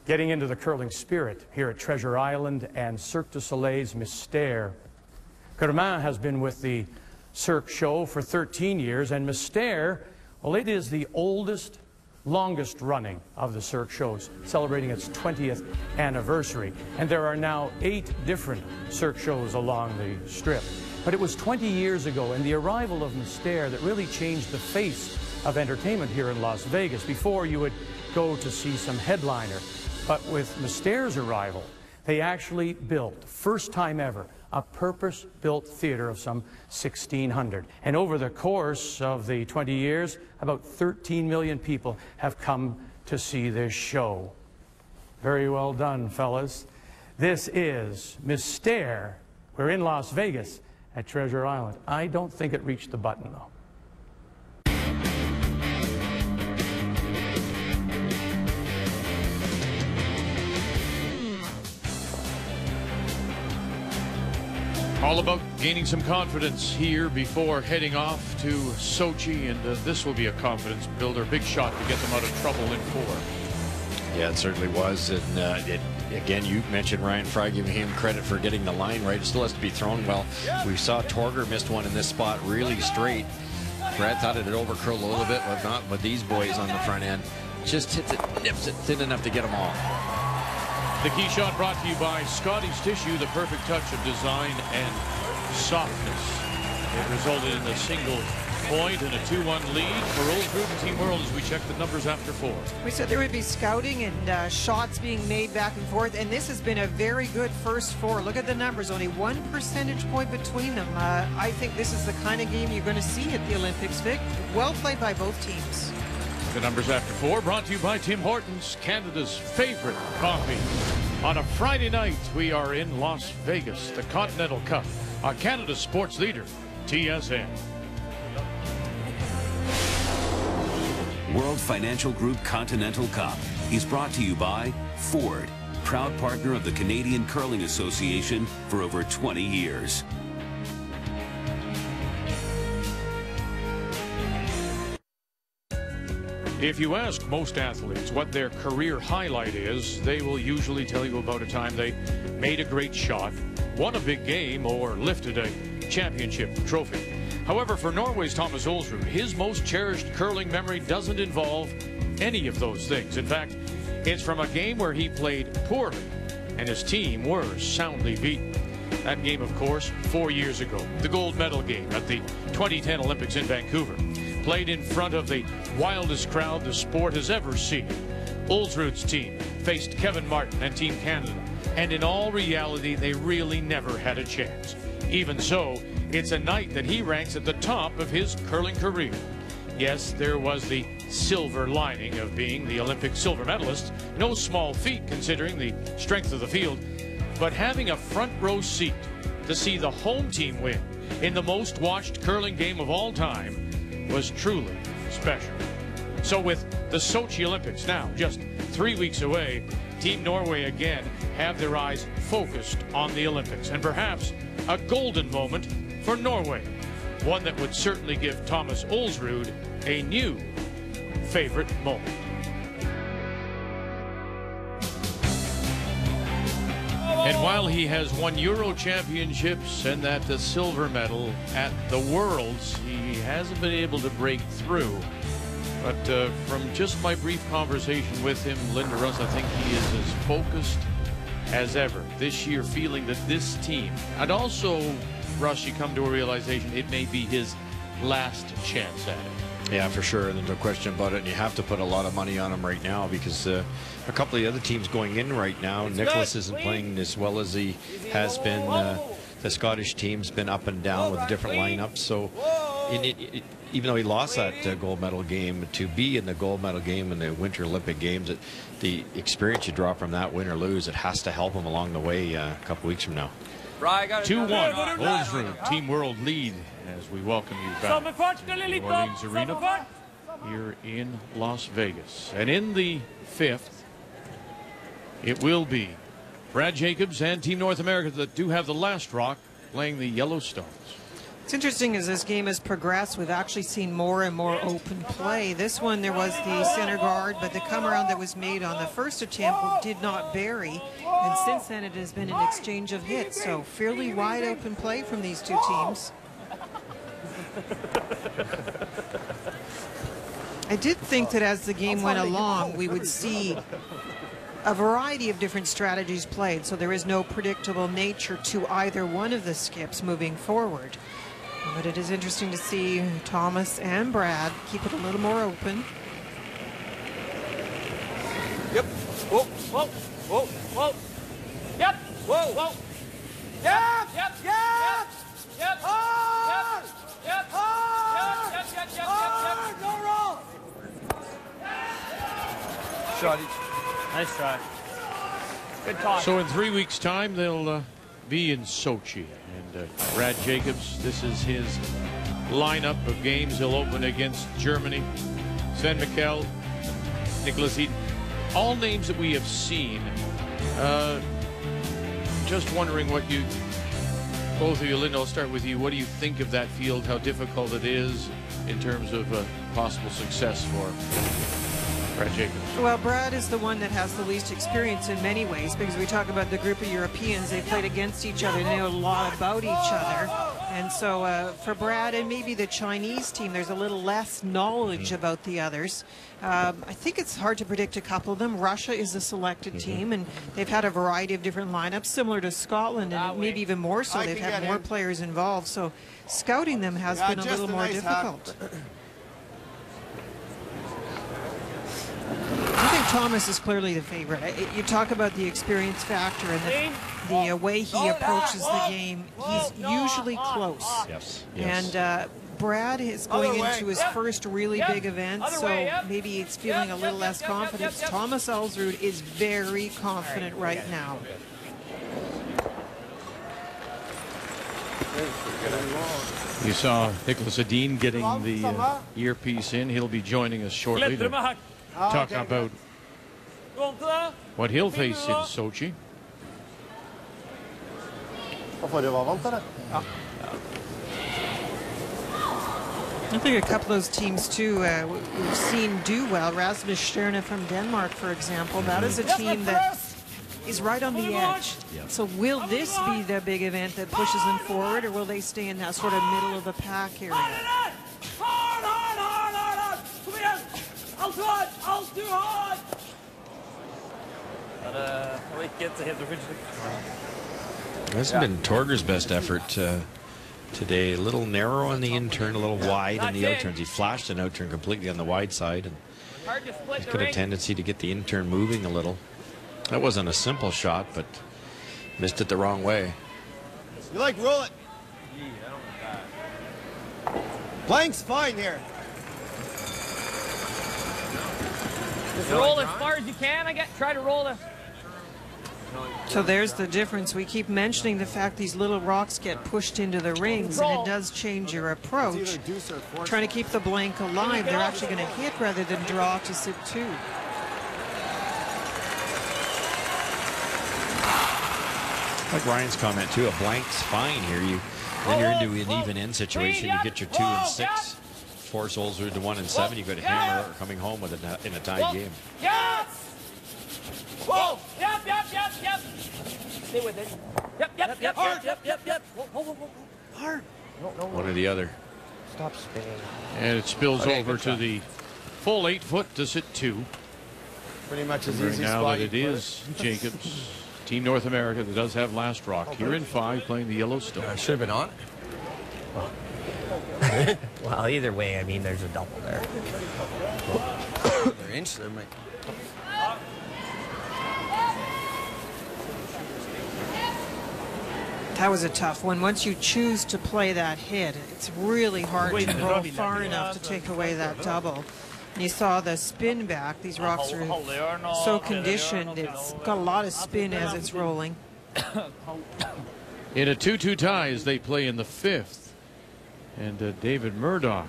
Getting into the curling spirit here at Treasure Island and Cirque du Soleil's Mystère. Carmin has been with the Cirque show for 13 years, and Mystère, well, it is the oldest, longest running of the Cirque shows, celebrating its 20th anniversary. And there are now 8 different Cirque shows along the strip. But it was 20 years ago, and the arrival of Mystère, that really changed the face of entertainment here in Las Vegas. Before, you would go to see some headliner. But with Mystére's arrival, they actually built, first time ever, a purpose-built theater of some 1,600. And over the course of the 20 years, about 13 million people have come to see this show. Very well done, fellas. This is Mystère. We're in Las Vegas at Treasure Island. I don't think it reached the button, though. All about gaining some confidence here before heading off to Sochi, and this will be a confidence builder. Big shot to get them out of trouble in 4. Yeah, it certainly was. And again, you mentioned Ryan Fry, giving him credit for getting the line right. It still has to be thrown well. We saw Torger missed one in this spot really straight. Brad thought it had overcurled a little bit, but not with these boys on the front end. Just hits it, nips it thin enough to get them all. The key shot brought to you by Scotty's Tissue, the perfect touch of design and softness. It resulted in a single point and a 2-1 lead for Ulsrud and Team World as we check the numbers after 4. We said there would be scouting and shots being made back and forth, and this has been a very good first 4. Look at the numbers, only 1 percentage point between them. I think this is the kind of game you're going to see at the Olympics, Vic. Well played by both teams. The numbers after 4 brought to you by Tim Hortons, Canada's favorite coffee. On a Friday night, we are in Las Vegas, the Continental Cup, on Canada's sports leader, TSN. World Financial Group Continental Cup is brought to you by Ford, proud partner of the Canadian Curling Association for over 20 years. If you ask most athletes what their career highlight is, they will usually tell you about a time they made a great shot, won a big game, or lifted a championship trophy. However, for Norway's Thomas Ulsrud, his most cherished curling memory doesn't involve any of those things. In fact, it's from a game where he played poorly and his team were soundly beaten. That game, of course, 4 years ago, the gold medal game at the 2010 Olympics in Vancouver. Played in front of the wildest crowd the sport has ever seen. Ulsrud's team faced Kevin Martin and Team Canada, and in all reality, they really never had a chance. Even so, it's a night that he ranks at the top of his curling career. Yes, there was the silver lining of being the Olympic silver medalist, no small feat considering the strength of the field, but having a front row seat to see the home team win in the most watched curling game of all time was truly special. So with the Sochi Olympics now just 3 weeks away, Team Norway again have their eyes focused on the Olympics, and perhaps a golden moment for Norway, one that would certainly give Thomas Ulsrud a new favorite moment. And while he has won Euro championships and that the silver medal at the Worlds, he hasn't been able to break through. But from just my brief conversation with him, Linda Russ, I think he is as focused as ever this year, feeling that this team, and also, Russ, you come to a realization it may be his last chance at it. Yeah, for sure. There's no question about it. And you have to put a lot of money on him right now because a couple of the other teams going in right now, Nicholas isn't playing as well as he has been. The Scottish team's been up and down with different lineups. So even though he lost that gold medal game, to be in the gold medal game in the Winter Olympic Games, the experience you draw from that win or lose, it has to help him along the way a couple weeks from now. 2-1, Ulsrud, Team World lead as we welcome you back to the Orleans Arena here in Las Vegas. And in the 5th, it will be Brad Jacobs and Team North America that do have the last rock playing the Yellowstones. It's interesting as this game has progressed, we've actually seen more and more open play. This one, there was the center guard, but the come around that was made on the first attempt did not bury. And since then, it has been an exchange of hits. So fairly wide open play from these two teams. I did think that as the game went along, we would see a variety of different strategies played. So there is no predictable nature to either one of the skips moving forward. But it is interesting to see Thomas and Brad keep it a little more open. Yep. Whoa, whoa, whoa, whoa. Yep. Whoa, whoa. Yep. Yep. Yep. Yep. Hard. Yep. Yep. Hard. Yep. Yep. Yep. Yep. Yep. Go roll. Shot each. Nice try. Good talk. So in 3 weeks' time, they'll be in Sochi. And Brad Jacobs, this is his lineup of games. He'll open against Germany. Sven Mikkel, Nicholas Eden, all names that we have seen. Just wondering what you, both of you, Linda, I'll start with you. What do you think of that field, how difficult it is in terms of possible success for Brad Jacobs? Well, Brad is the one that has the least experience in many ways, because we talk about the group of Europeans. They played against each other. They know a lot about each other. And so for Brad and maybe the Chinese team, there's a little less knowledge about the others. I think it's hard to predict a couple of them. Russia is a selected team, and they've had a variety of different lineups, similar to Scotland, and maybe even more so. They've had more players involved, so scouting them has been a little more difficult. I think Thomas is clearly the favorite. You talk about the experience factor and the way he approaches the game. He's usually close. Yes. And Brad is going into his first really big event, so maybe he's feeling a little less confident. Thomas Ulsrud is very confident right now. You saw Nicholas Edin getting the earpiece in. He'll be joining us shortly to talk about what he'll face in Sochi. I think a couple of those teams, too, we've seen do well. Rasmus Stjerne from Denmark, for example. That is a team that is right on the edge. So will this be the big event that pushes them forward, or will they stay in that sort of middle of the pack area? This has been Torger's best effort today. A little narrow on the in-turn, a little wide on the out-turns. He flashed an out-turn completely on the wide side, and he's got a tendency to get the in-turn moving a little. That wasn't a simple shot, but missed it the wrong way. You like roll it. Blank's fine here. Just roll as far as you can. Try to roll the. So there's the difference. We keep mentioning the fact these little rocks get pushed into the rings, and it does change your approach. Trying to keep the blank alive, they're actually going to hit rather than draw to sit 2. Like Ryan's comment too, a blank's fine here. When you're into an even end situation, you get your 2 and 6, force Ulsrud to 1 and 7. You've got a hammer coming home with in a tied game. Yes! Whoa! Yep. Stay with it. Yep. Hard. One or the other. Stop spinning. And it spills over to the full 8 foot to sit 2. Pretty much as Right easy now spot that it is Jacobs, Team North America, that does have last rock here in 5, playing the Yellowstone. I should have been on. Well, either way, I mean, there's a double there. They're inch there, Mike. That was a tough one. Once you choose to play that hit, it's really hard to roll far enough to take away that double. And you saw the spin back. These rocks are so conditioned. It's got a lot of spin as it's rolling. In a 2-2 tie as they play in the 5th. And David Murdoch.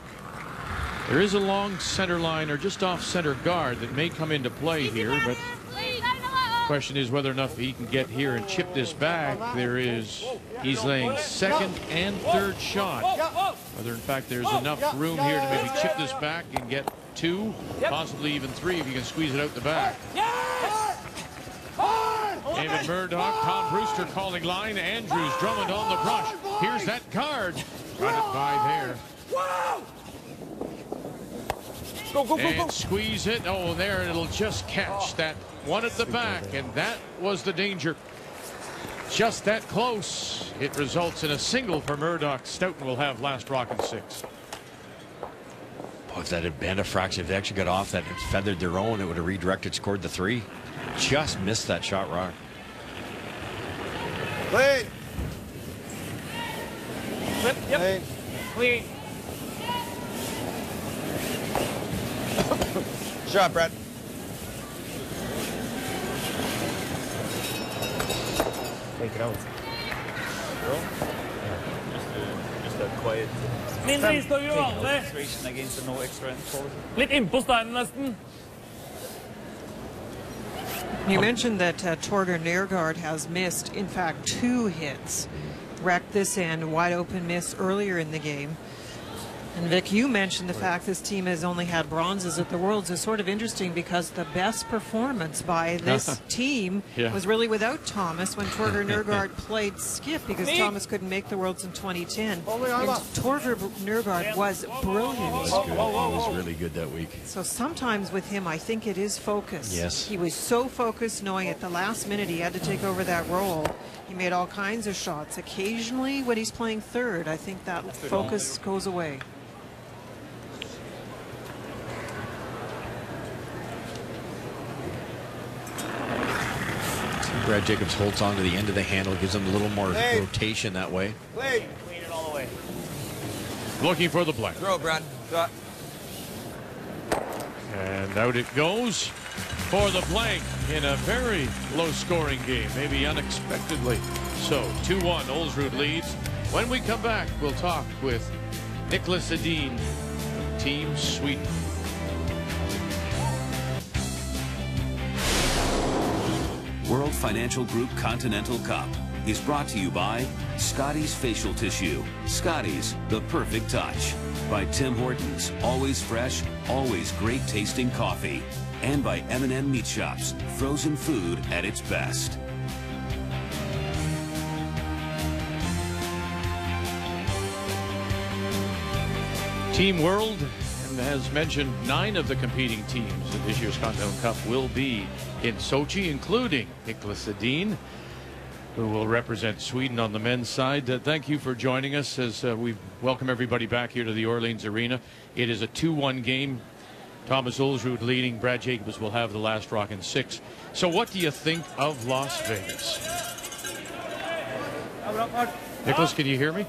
There is a long center line or just off center guard that may come into play here, but the question is whether or not he can get here and chip this back. He's laying 2nd and 3rd shot. Whether in fact there's enough room here to maybe chip this back and get 2, possibly even 3 if you can squeeze it out the back. David Murdoch, Tom Brewster calling line, Andrews, Drummond on the brush. Here's that card. Got it by there. And squeeze it. Oh, there, it'll just catch that one at the back, and that was the danger. Just that close. It results in a single for Murdoch. Stoughton will have last rock in 6. Boy, if that had been a fraction, if they actually got off that and feathered their own, it would have redirected, scored the 3. Just missed that shot rock. Clean. Flip, yep. Clean. Shot, Brett. Take it out. Just a quiet. Mindre istår jo alle. Against the no extra policy. Litt innpå steinen nesten. You mentioned that Torger Nergård has missed, in fact, 2 hits. Wrecked this end, wide open miss earlier in the game. And Vic, you mentioned the fact this team has only had bronzes at the Worlds. Is sort of interesting because the best performance by this team was really without Thomas when Torger Nørgaard played skip because Thomas couldn't make the Worlds in 2010. And Torger Nørgaard was brilliant. He was good. He was really good that week. So sometimes with him, I think it is focus. Yes. He was so focused knowing at the last minute he had to take over that role. He made all kinds of shots. Occasionally when he's playing third, I think that focus goes away. Brad Jacobs holds on to the end of the handle, gives him a little more rotation that way. Clean it all the way. Looking for the blank. Throw, Brad. And out it goes for the blank in a very low-scoring game, maybe unexpectedly so. 2-1, Ulsrud leads. When we come back, we'll talk with Niklas Edin, Team Sweden. World Financial Group Continental Cup is brought to you by Scotty's Facial Tissue. Scotty's, the perfect touch. By Tim Hortons, always fresh, always great tasting coffee. And by M&M Meat Shops, frozen food at its best. Team World, and as mentioned, 9 of the competing teams in this year's Continental Cup will be in Sochi, including Niklas Edin, who will represent Sweden on the men's side. Thank you for joining us as we welcome everybody back here to the Orleans Arena. It is a 2-1 game. Thomas Ulsrud leading. Brad Jacobs will have the last rock in 6. So what do you think of Las Vegas? Niklas, can you hear me?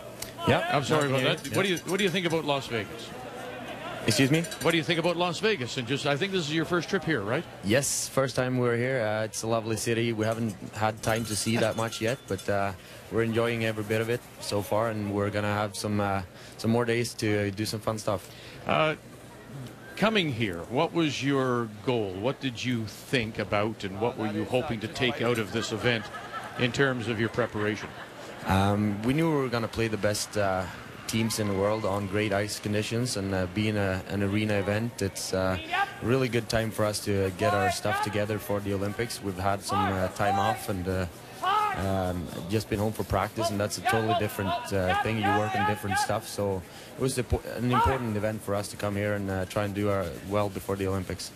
Yeah. I'm sorry about that. Yeah. What do you think about Las Vegas? Excuse me? What do you think about Las Vegas? And I think this is your first trip here, right? Yes, first time we're here. It's a lovely city. We haven't had time to see that much yet, but we're enjoying every bit of it so far, and we're gonna have some more days to do some fun stuff. Coming here, what was your goal? What did you think about, and what were you hoping to take out of this event in terms of your preparation? We knew we were gonna play the best teams in the world on great ice conditions, and being an arena event, it's a really good time for us to get our stuff together for the Olympics. We've had some time off and just been home for practice, and that's a totally different thing. You work on different stuff, so it was an important event for us to come here and try and do well before the Olympics.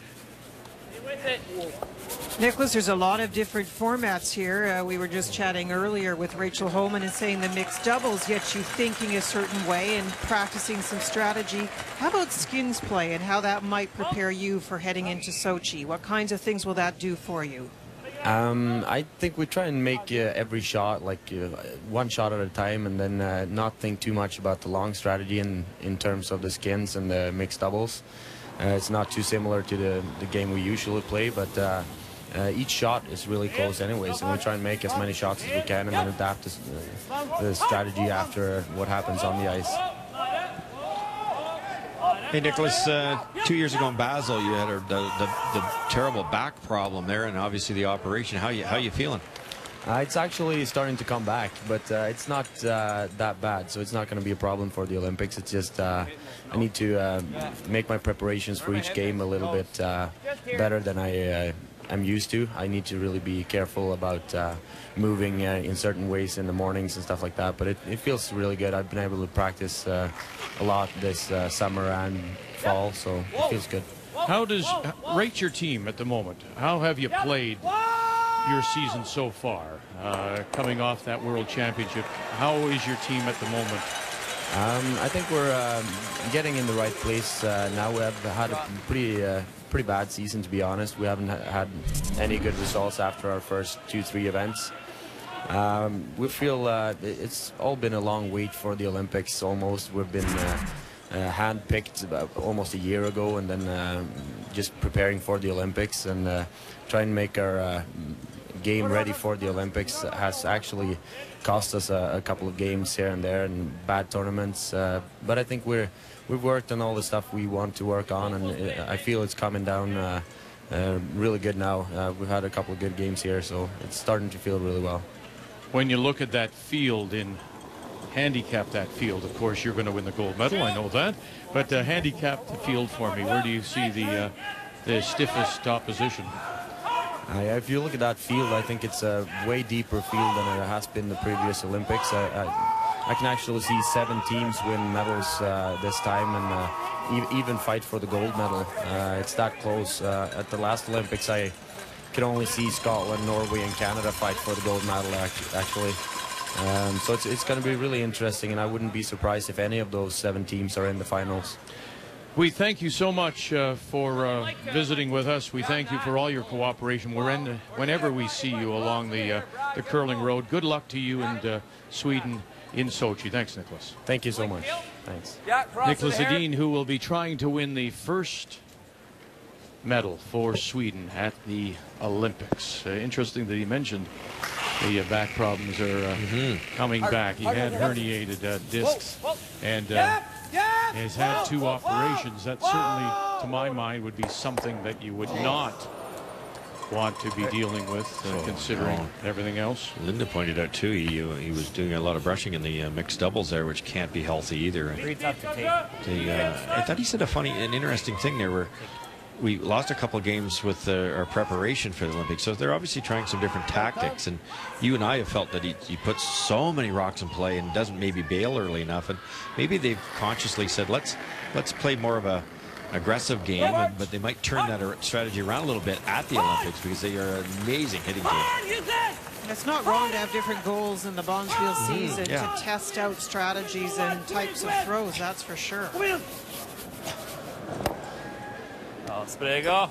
Niklas, there's a lot of different formats here. We were just chatting earlier with Rachel Holman and saying the mixed doubles gets you thinking a certain way and practicing some strategy. How about skins play and how that might prepare you for heading into Sochi? What kinds of things will that do for you? I think we try and make every shot like one shot at a time, and then not think too much about the long strategy in terms of the skins and the mixed doubles. It's not too similar to the game we usually play, but each shot is really close anyways, and we try and make as many shots as we can and then adapt the strategy after what happens on the ice. Hey, Niklas, 2 years ago in Basel, you had the terrible back problem there, and obviously the operation. How you feeling? It's actually starting to come back, but it's not that bad, so it's not going to be a problem for the Olympics. It's just I need to make my preparations for each game a little bit better than I am used to. I need to really be careful about moving in certain ways in the mornings and stuff like that, but it feels really good. I've been able to practice a lot this summer and fall, so it feels good. How does rate your team at the moment? How have you played your season so far, coming off that World Championship? How is your team at the moment? I think we're getting in the right place now. We have had a pretty bad season, to be honest. We haven't had any good results after our first 2-3 events. We feel it's all been a long wait for the Olympics almost. We've been hand-picked almost a year ago, and then just preparing for the Olympics and trying to make our game ready for the Olympics has actually cost us a couple of games here and there and bad tournaments. But I think we've worked on all the stuff we want to work on, and I feel it's coming down really good now. We've had a couple of good games here, so it's starting to feel really well. When you look at that field in handicap that field. Of course, you're going to win the gold medal, I know that. But handicap the field for me. Where do you see the stiffest opposition? If you look at that field, I think it's a way deeper field than it has been the previous Olympics. I can actually see 7 teams win medals this time and even fight for the gold medal. It's that close. At the last Olympics, I could only see Scotland, Norway, and Canada fight for the gold medal, actually. So it's going to be really interesting, and I wouldn't be surprised if any of those 7 teams are in the finals. We thank you so much for visiting with us. We thank you for all your cooperation. Whenever we see you along the curling road. Good luck to you and Sweden in Sochi. Thanks, Nicholas. Thank you so much. Thanks. Nicholas Edin, who will be trying to win the first medal for Sweden at the Olympics. Interesting that he mentioned the back problems are coming back. He had herniated discs and has had 2 operations. That certainly, to my mind, would be something that you would not want to be dealing with, considering everything else. Linda pointed out, too, he was doing a lot of brushing in the mixed doubles there, which can't be healthy either. Pretty tough to take. I thought he said an interesting thing there where we lost a couple of games with our preparation for the Olympics, so they're obviously trying some different tactics, and you and I have felt that he puts so many rocks in play and doesn't maybe bail early enough, and maybe they've consciously said let's play more of a aggressive game, but they might turn that strategy around a little bit at the Olympics because they are an amazing hitting team. It's not wrong to have different goals in the Bonspiel season yeah. to test out strategies and types of throws, that's for sure. Sprego.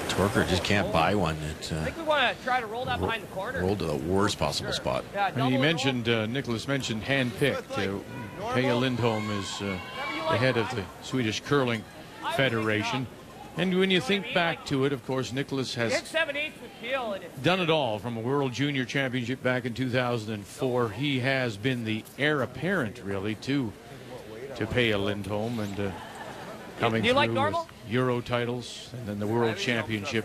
Torker just can't buy one. I think we want to try to roll that behind the corner. Rolled to the worst possible spot. Yeah, he mentioned, Nicholas mentioned hand-picked. Peja Lindholm is the head of the Swedish Curling Federation. And when you think back to it, of course, Nicholas has done it all from a World Junior Championship back in 2004. He has been the heir apparent, really, to Peja Lindholm, and coming through with Euro titles and then the World Championship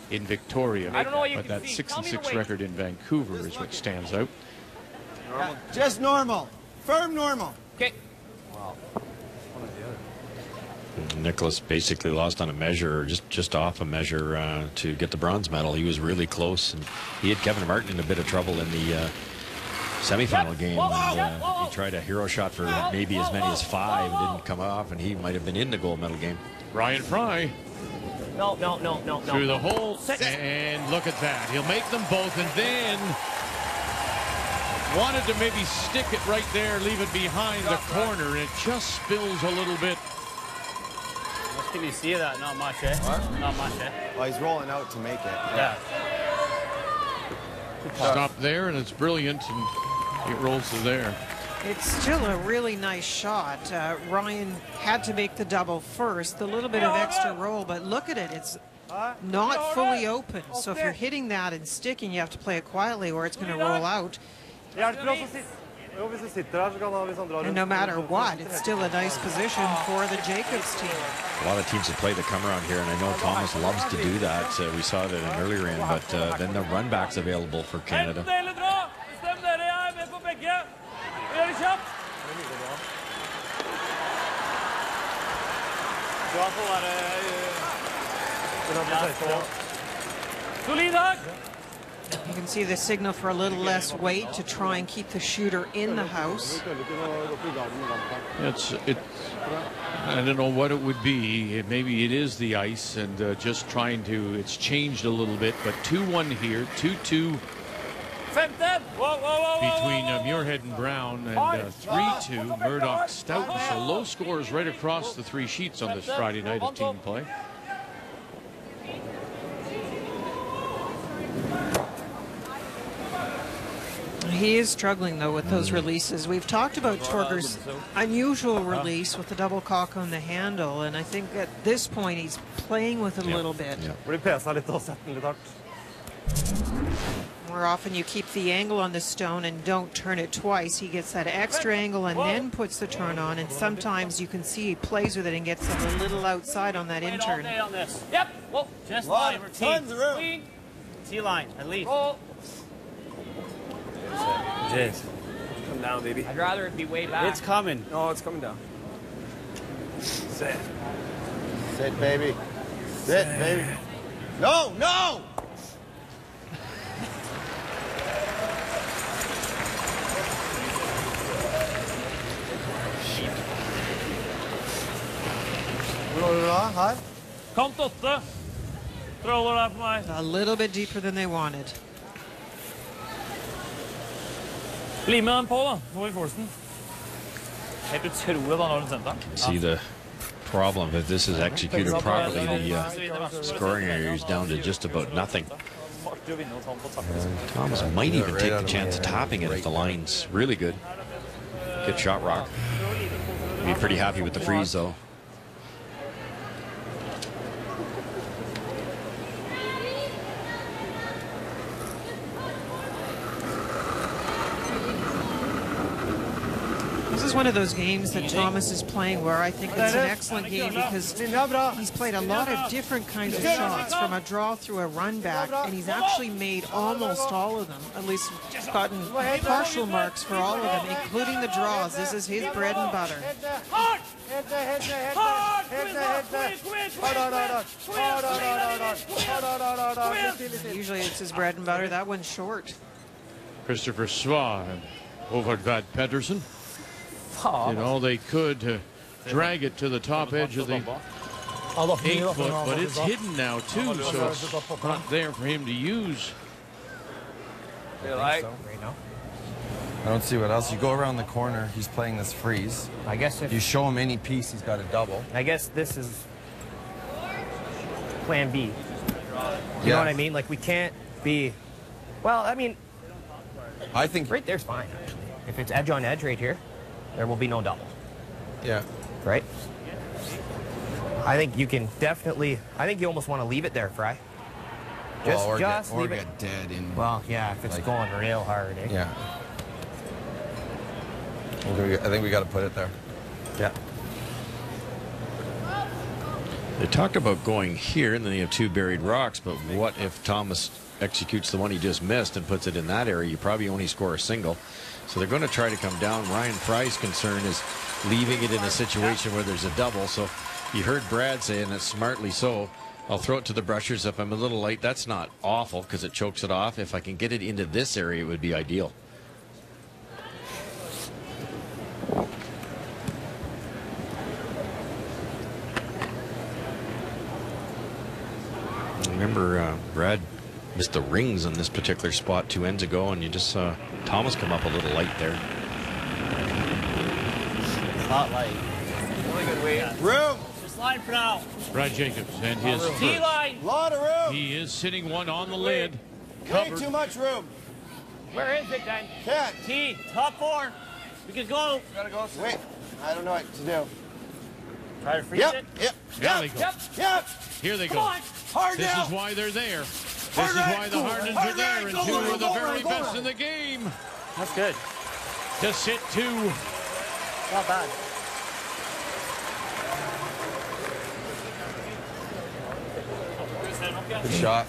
in Victoria. But that 6-6 record in Vancouver is what stands out. Just normal. Firm normal. Okay. Nicholas basically lost on a measure, or just off a measure to get the bronze medal. He was really close, and he had Kevin Martin in a bit of trouble in the semifinal game. He tried a hero shot for maybe as many as 5. It didn't come off, and he might have been in the gold medal game. Ryan Fry. No. Through the hole, and look at that. He'll make them both, and then wanted to maybe stick it right there, leave it behind the corner, and it just spills a little bit. What can you see of that? Not much, eh? What? Not much, eh? Well, he's rolling out to make it. Yeah. Stop there, and it's brilliant, and it rolls to there. It's still a really nice shot. Ryan had to make the double first, a little bit of extra roll, but look at it. It's not fully open. So if you're hitting that and sticking, you have to play it quietly or it's going to roll out. And no matter what, it's still a nice position for the Jacobs team. A lot of teams that play that come around here, and I know Thomas loves to do that. We saw it at an earlier end, but then the run back's available for Canada. You can see the signal for a little less weight to try and keep the shooter in the house. I don't know what it would be. Maybe it is the ice and just trying to, it's changed a little bit, but 2-1 here, 2-2 between Muirhead and Brown, and 3-2 Murdoch Stoughton. So low scores right across the 3 sheets on this Friday night of team play. He is struggling, though, with those releases. We've talked about Torger's unusual release with the double cock on the handle, and I think at this point he's playing with it a little bit. More often you keep the angle on the stone and don't turn it twice. He gets that extra angle and then puts the turn on, and sometimes you can see he plays with it and gets it a little outside on that in-turn. Yep. Whoa. Just line. T-line, at least. Jizz. Come down, baby. I'd rather it be way back. It's coming. No, it's coming down. Sit. Sit, baby. Sit, baby. No, no! Kant 8. Troller der på meg. A little bit deeper than they wanted. Bli med den på, da. Får vi Forsen. Helt utrolig at han har den sendt den. See the problem if this is executed properly, the scoring area is down to just about nothing. Thomas might even take the chance of topping it if the line's really good. Good shot, Rock. Be pretty happy with the freeze, though. This is one of those games that Thomas is playing where I think it's an excellent game because he's played a lot of different kinds of shots, from a draw through a run back, and he's actually made almost all of them, at least gotten partial marks for all of them, including the draws. This is his bread and butter. Usually it's his bread and butter. That one's short. Christopher Sva and Ovard Pedersen did all they could to drag it to the top edge of the 8-foot, but it's hidden now too, so it's not there for him to use. I don't see what else. You go around the corner, he's playing this freeze. I guess if you show him any piece, he's got a double. I guess this is plan B. You know what I mean? Like, we can't be... Well, I mean... I think... Right there's fine, actually. If it's edge on edge right here, there will be no double. Yeah. Right? I think you can definitely... I think you almost want to leave it there, Fry. Just leave it. Get dead in... Well, yeah, if it's like, going real hard, eh? Yeah. I think we got to put it there. Yeah. They talked about going here, and then you have two buried rocks, but what if Thomas executes the one he just missed and puts it in that area? You probably only score a single. So they're going to try to come down. Ryan Fry's concern is leaving it in a situation where there's a double. So you heard Brad saying that smartly so. I'll throw it to the brushers. If I'm a little light, that's not awful because it chokes it off. If I can get it into this area, it would be ideal. Remember, Brad missed the rings on this particular spot 2 ends ago, and you just saw Thomas come up a little light there. Not light. Really good weight. Room! Just line for now. Brad Jacobs and his T-line. Lot of room. He is sitting one on the lid. Way too much room. Where is it, then? Can't. T, top 4. We can go. Gotta go. Wait. I don't know what to do. Try to freeze it. Yep. Now they go. Yep. Here they Come go. on. Hard This now. is why they're there. This is why the Hardens are there, and two of the very best in the game. That's good. To sit two. Not bad. Good shot.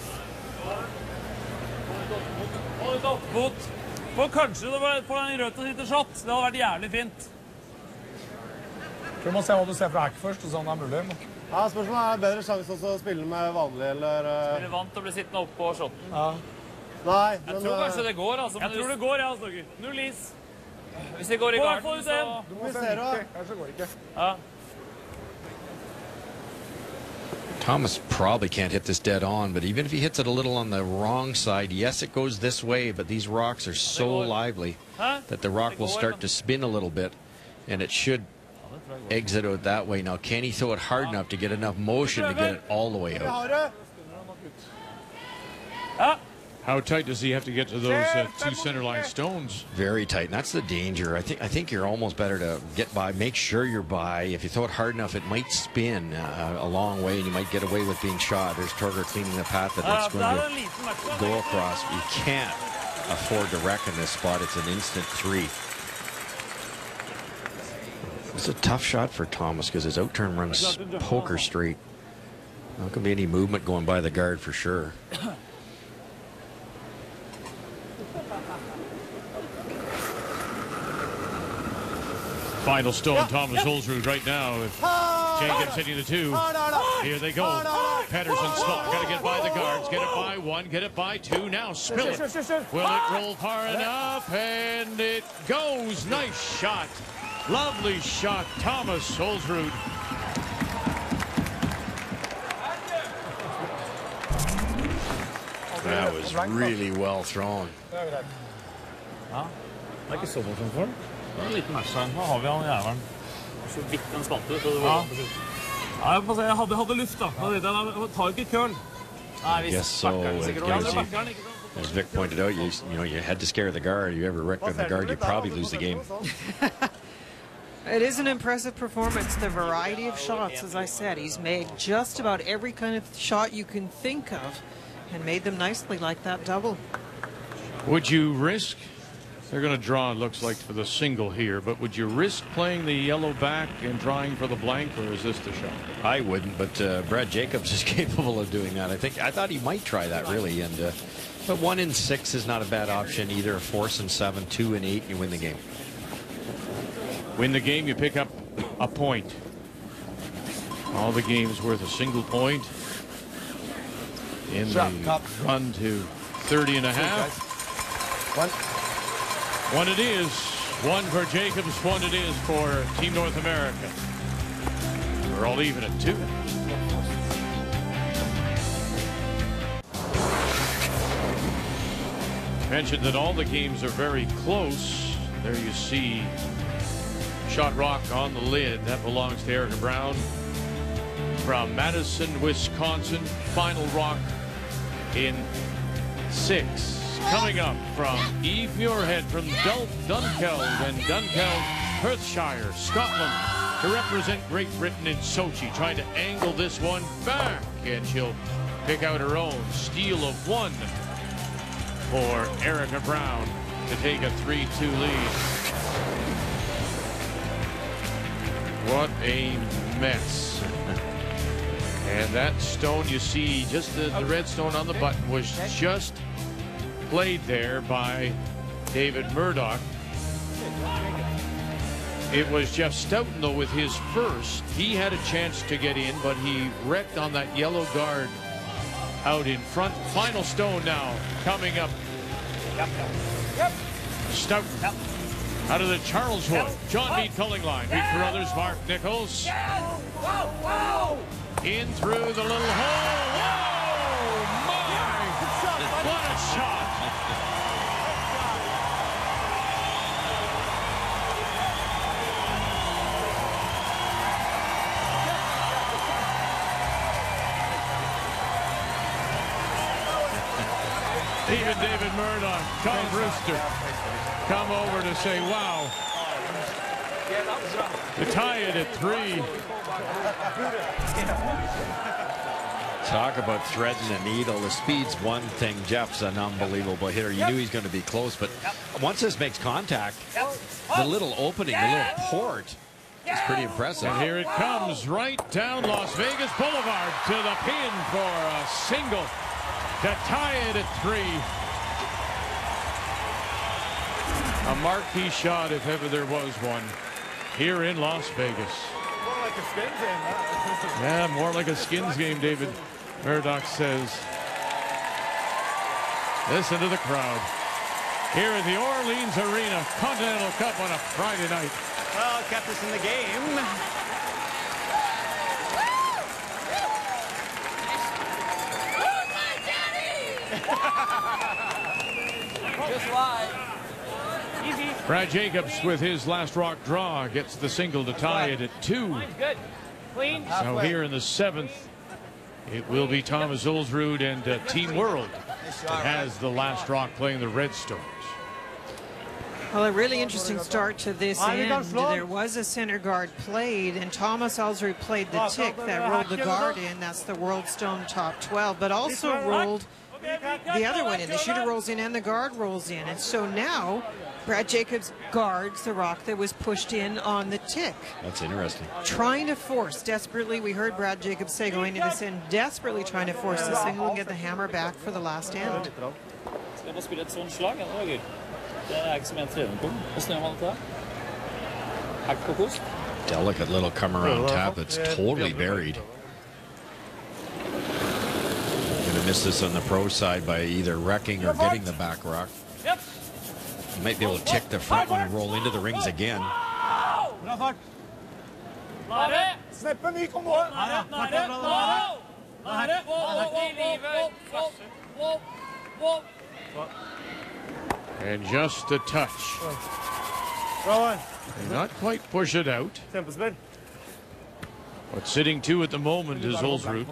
Få kanskje det var på den rødt og sitte shot. Det hadde vært jævlig fint. Du må se hva du ser fra hekk først, og sånn er mulig. Ja, spørsmålet er bedre sjanse også å spille med vanlig, eller... Er det vant til å bli sittende oppe på shotten? Ja. Nei, Jeg tror kanskje det går, altså. Jeg tror det går, ja, Stokker. Null is. Hvis det går i garden, så... Du må se da. Kanskje går det ikke. Ja. Thomas probably can't hit this dead on, but even if he hits it a little on the wrong side, yes, it goes this way, but these rocks are so lively that the rock will start to spin a little bit, and it should exit out that way. Now, can he throw it hard enough to get enough motion to get it all the way out? How tight does he have to get to those two centerline stones? Very tight, and that's the danger. I think you're almost better to get by, make sure you're by. If you throw it hard enough, it might spin a long way, and you might get away with being shot. There's Torger cleaning the path that it's going to go across. You can't afford to wreck in this spot. It's an instant 3. It's a tough shot for Thomas because his out-turn runs poker straight. Not going to be any movement going by the guard for sure. Final stone, Thomas Ulsrud right now. Jacobs hitting the 2. Here they go. Pedersen spot. Got to get by the guards. Get it by 1. Get it by 2. Now spill it. Will it roll far enough? And it goes. Nice shot. Lovely shot. Thomas Ulsrud. That was really well thrown. Ja, det er ikke så morsomt for den. Det er en liten match her. Nå har vi han jævlen. Så vidt den spant ut. Ja, jeg hadde luft da. Jeg tar ikke køren. Yes, so as Vic pointed out, you had to scare the guard. You ever wrecked on the guard, you probably lose the game. It is an impressive performance. The variety of shots, as I said, he's made just about every kind of shot you can think of and made them nicely like that double. Would you risk, they're going to draw, it looks like, for the single here, but would you risk playing the yellow back and drawing for the blank, or is this the shot? I wouldn't, but Brad Jacobs is capable of doing that. I thought he might try that, really. And but 1 in 6 is not a bad option either. 4 and 7, 2 and 8, you win the game. Win the game, you pick up a point. All the games worth a single point in the run to 30 and a half. One it is. 1 for Jacobs, 1 it is for Team North America. We're all even at 2. Mentioned that all the games are very close. There you see Shot Rock on the lid. That belongs to Erica Brown from Madison, Wisconsin. Final rock in 6. Coming up from Eve Muirhead from Dunkeld and Dunkeld, Perthshire, Scotland, to represent Great Britain in Sochi, trying to angle this one back, and she'll pick out her own. Steal of 1 for Erica Brown to take a 3-2 lead. What a mess. And that stone, you see, just the red stone on the button was just played there by David Murdoch. It was Jeff Stoughton, though, with his first. He had a chance to get in, but he wrecked on that yellow guard out in front. Final stone now coming up. Stoughton out of the Charleswood. John Meade culling line. Meade Carruthers, Mark Nichols. In through the little hole. Oh, my! What a shot! Even David Murdoch, Tom Brewster, come over to say, wow. To tie it at 3. Talk about threading the needle. The speed's one thing. Jeff's an unbelievable hitter. You knew he's going to be close, but once this makes contact, the little opening, the little port, is pretty impressive. And here it comes right down Las Vegas Boulevard to the pin for a single to tie it at 3. A marquee shot, if ever there was one, here in Las Vegas. More like a Skins game, huh? Yeah, more like a Skins game, David Murdoch says. Listen to the crowd. Here at the Orleans Arena, Continental Cup on a Friday night. Well, it kept us in the game. Just live. Easy. Brad Jacobs with his last rock draw gets the single to tie it at 2. Good. Clean. So here in the 7th, it will be Thomas Ulsrud and Team World that has the last rock playing the Redstones. Well, a really interesting start to this end. There was a center guard played, and Thomas Ulsrud played the tick that rolled the guard in. That's the World Stone top 12, but also rolled the other one in. The shooter rolls in and the guard rolls in. And so now Brad Jacobs guards the rock that was pushed in on the tick. That's interesting. Trying to force desperately, we heard Brad Jacobs say going into this end, desperately trying to force the single and get the hammer back for the last end. Skal man spille et sånt slag? Det var gøy. Det ikke som en treningspunkt. Hvordan gjør man dette? Delicate little come around tap that's totally buried. Gonna miss this on the pro side by either wrecking or getting the back rock. Yep. You might be able to tick the front one and roll into the rings again. And just a touch. Not quite push it out. But sitting 2 at the moment is Ulsrud.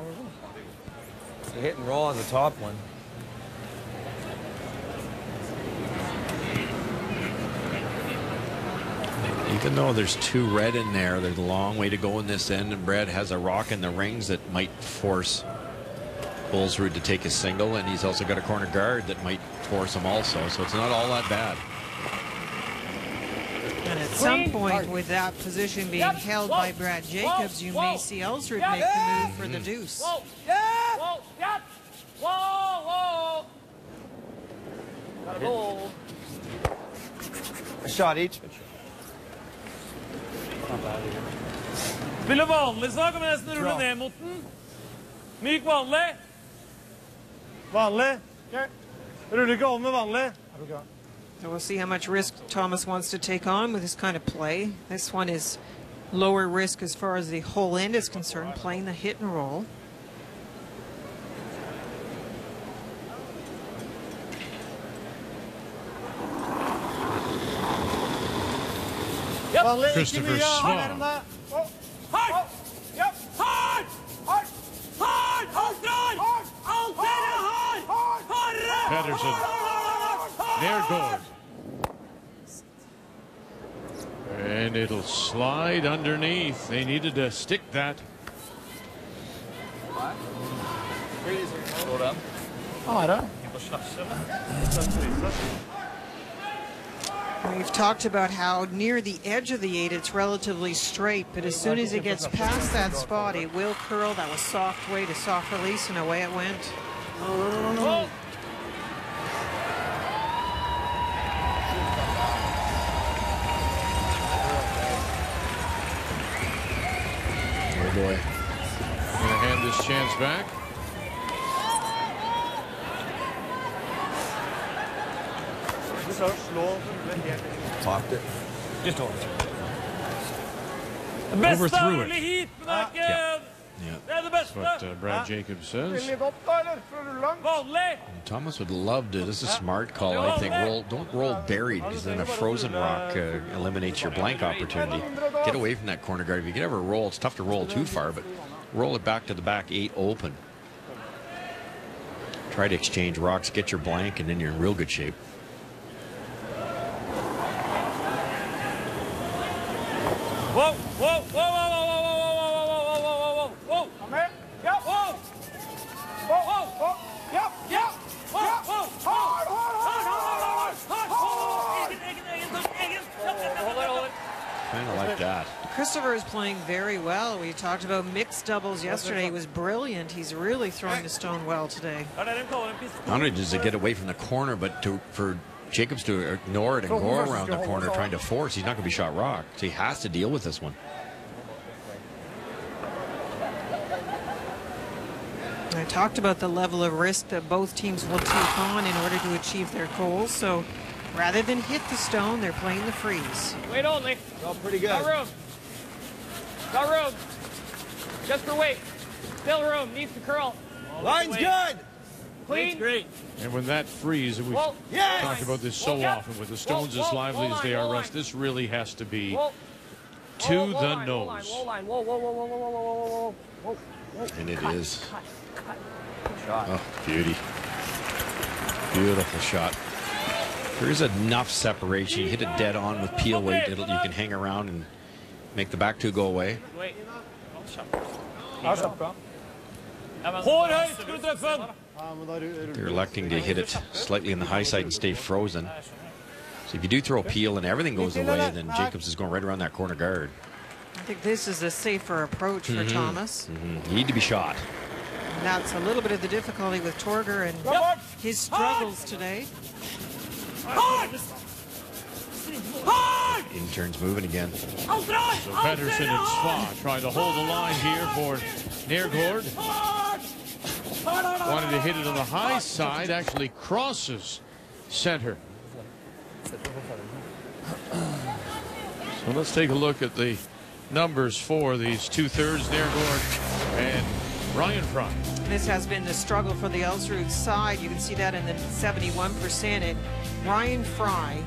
It's a hit and roll on the top one. Even though there's 2 red in there, there's a long way to go in this end, and Brad has a rock in the rings that might force Ulsrud to take a single, and he's also got a corner guard that might force him also, so it's not all that bad. And at some point, with that position being held by Brad Jacobs, you may see Ulsrud make the move for the deuce. Whoa, stop! Whoa! Gotta go. A shot each. Spiller vanlig, så kan vi nesten rulle ned mot den. Myk vanlig. Vanlig. Ruller ikke over med vanlig. So we'll see how much risk Thomas wants to take on with this kind of play. This one is lower risk as far as the whole end is concerned, playing the hit and roll. Christopher Swan. Hard! Yep! Hard! Hard! Hard! Pedersen. They're good. And it'll slide underneath. They needed to stick that. We've talked about how near the edge of the 8 it's relatively straight, but as soon as it gets past that spot, it will curl. That was soft way to soft release, and away it went. Oh. Oh boy. Gonna hand this chance back. Topped it. Just hold it. Overthrew it. Yeah. That's what Brad Jacobs says. Thomas would love to. This is a smart call, I think. Don't roll buried, because then a frozen rock eliminates your blank opportunity. Get away from that corner guard. If you can ever roll, it's tough to roll too far, but roll it back to the back 8 open. Try to exchange rocks, get your blank, and then you're in real good shape. Whoa, whoa, whoa, whoa, whoa, whoa, whoa, whoa, whoa, whoa, whoa, whoa, whoa, yep, whoa, whoa, whoa, whoa, yep, yep, whoa, whoa, hard, Kind of like that. Christopher is playing very well. We talked about mixed doubles yesterday. He was brilliant. He's really throwing the stone well today. Not only does it get away from the corner, but for Jacobs to ignore it and go around the corner trying to force, he's not going to be shot rock. So he has to deal with this one. I talked about the level of risk that both teams will take on in order to achieve their goals. So rather than hit the stone, they're playing the freeze. Wait only. Oh, pretty good. Got room. Got room. Just for weight. Still room. Needs to curl. Line's good. Clean. Great. And when that freeze, and we've talked about this so often, with the stones as lively as they are, Russ, this really has to be to the nose. Whoa, whoa, whoa, whoa, whoa, whoa, whoa, whoa. And it is. Shot. Oh, beauty. Beautiful shot. There is enough separation. You hit it dead on with peel weight. You can hang around and make the back 2 go away. They're electing to hit it slightly on the high side and stay frozen. So if you do throw a peel and everything goes away, then Jacobs is going right around that corner guard. I think this is a safer approach for Thomas. You need to be shot. And that's a little bit of the difficulty with Torger and his struggles today. Intern's moving again. So Pedersen and Spa trying to hold the line here for Nergård. Wanted to hit it on the high side, actually crosses center. So let's take a look at the numbers for these two-thirds, Nergård and Ryan Fry. This has been the struggle for the Ulsrud side. You can see that in the 71%. And Ryan Fry,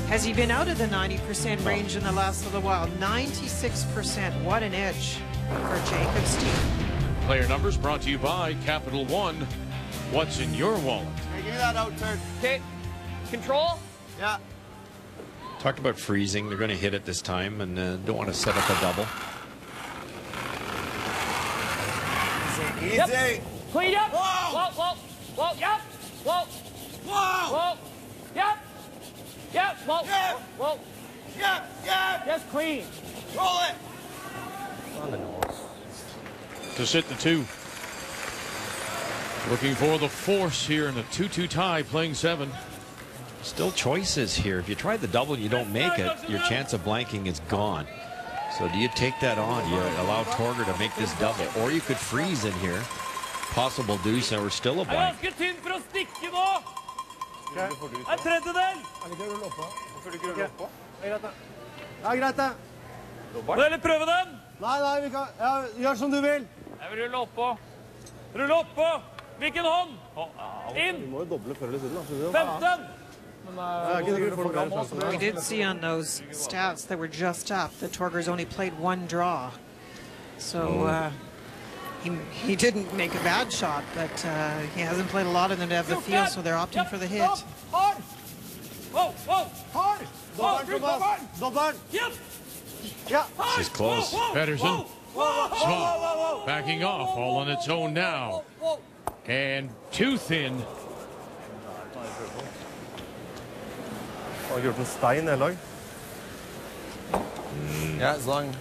has he been out of the 90% range in the last little while? 96%. What an edge for Jacob's team. Player numbers brought to you by Capital One. What's in your wallet? Hey, give me that out turn. Okay. Control? Yeah. Talked about freezing. They're going to hit it this time and don't want to set up a double. Easy. Yep. Clean up. Whoa. Whoa. Whoa. Yep. Whoa. Whoa. Whoa. Yep. Yep. Whoa. Yep. Whoa. Yep. Yep. Just clean. Roll it. To sit the two. Looking for the force here in a 2-2 tie, playing 7. Still choices here. If you try the double and you don't make it, your chance of blanking is gone. So do you take that on? You allow Torger to make this double, or you could freeze in here. Possible deuce, and we're still a blank. Eller prøve den? Nei, vi kan gjør som du vil. Jeg vil rulle oppå. Rulle oppå. Hvilken hånd? Inn. Vi må jo doble før eller siden. 15. We did see on those stats that were just up that Torger's only played 1 draw. So he didn't make a bad shot, but he hasn't played a lot of them to have the feel, so they're opting for the hit. Hard. Whoa, whoa, hard. Dobbel. Yep. Yeah. This is close. Pedersen. Spa backing off, all on its own now. And too thin. Yeah, as long.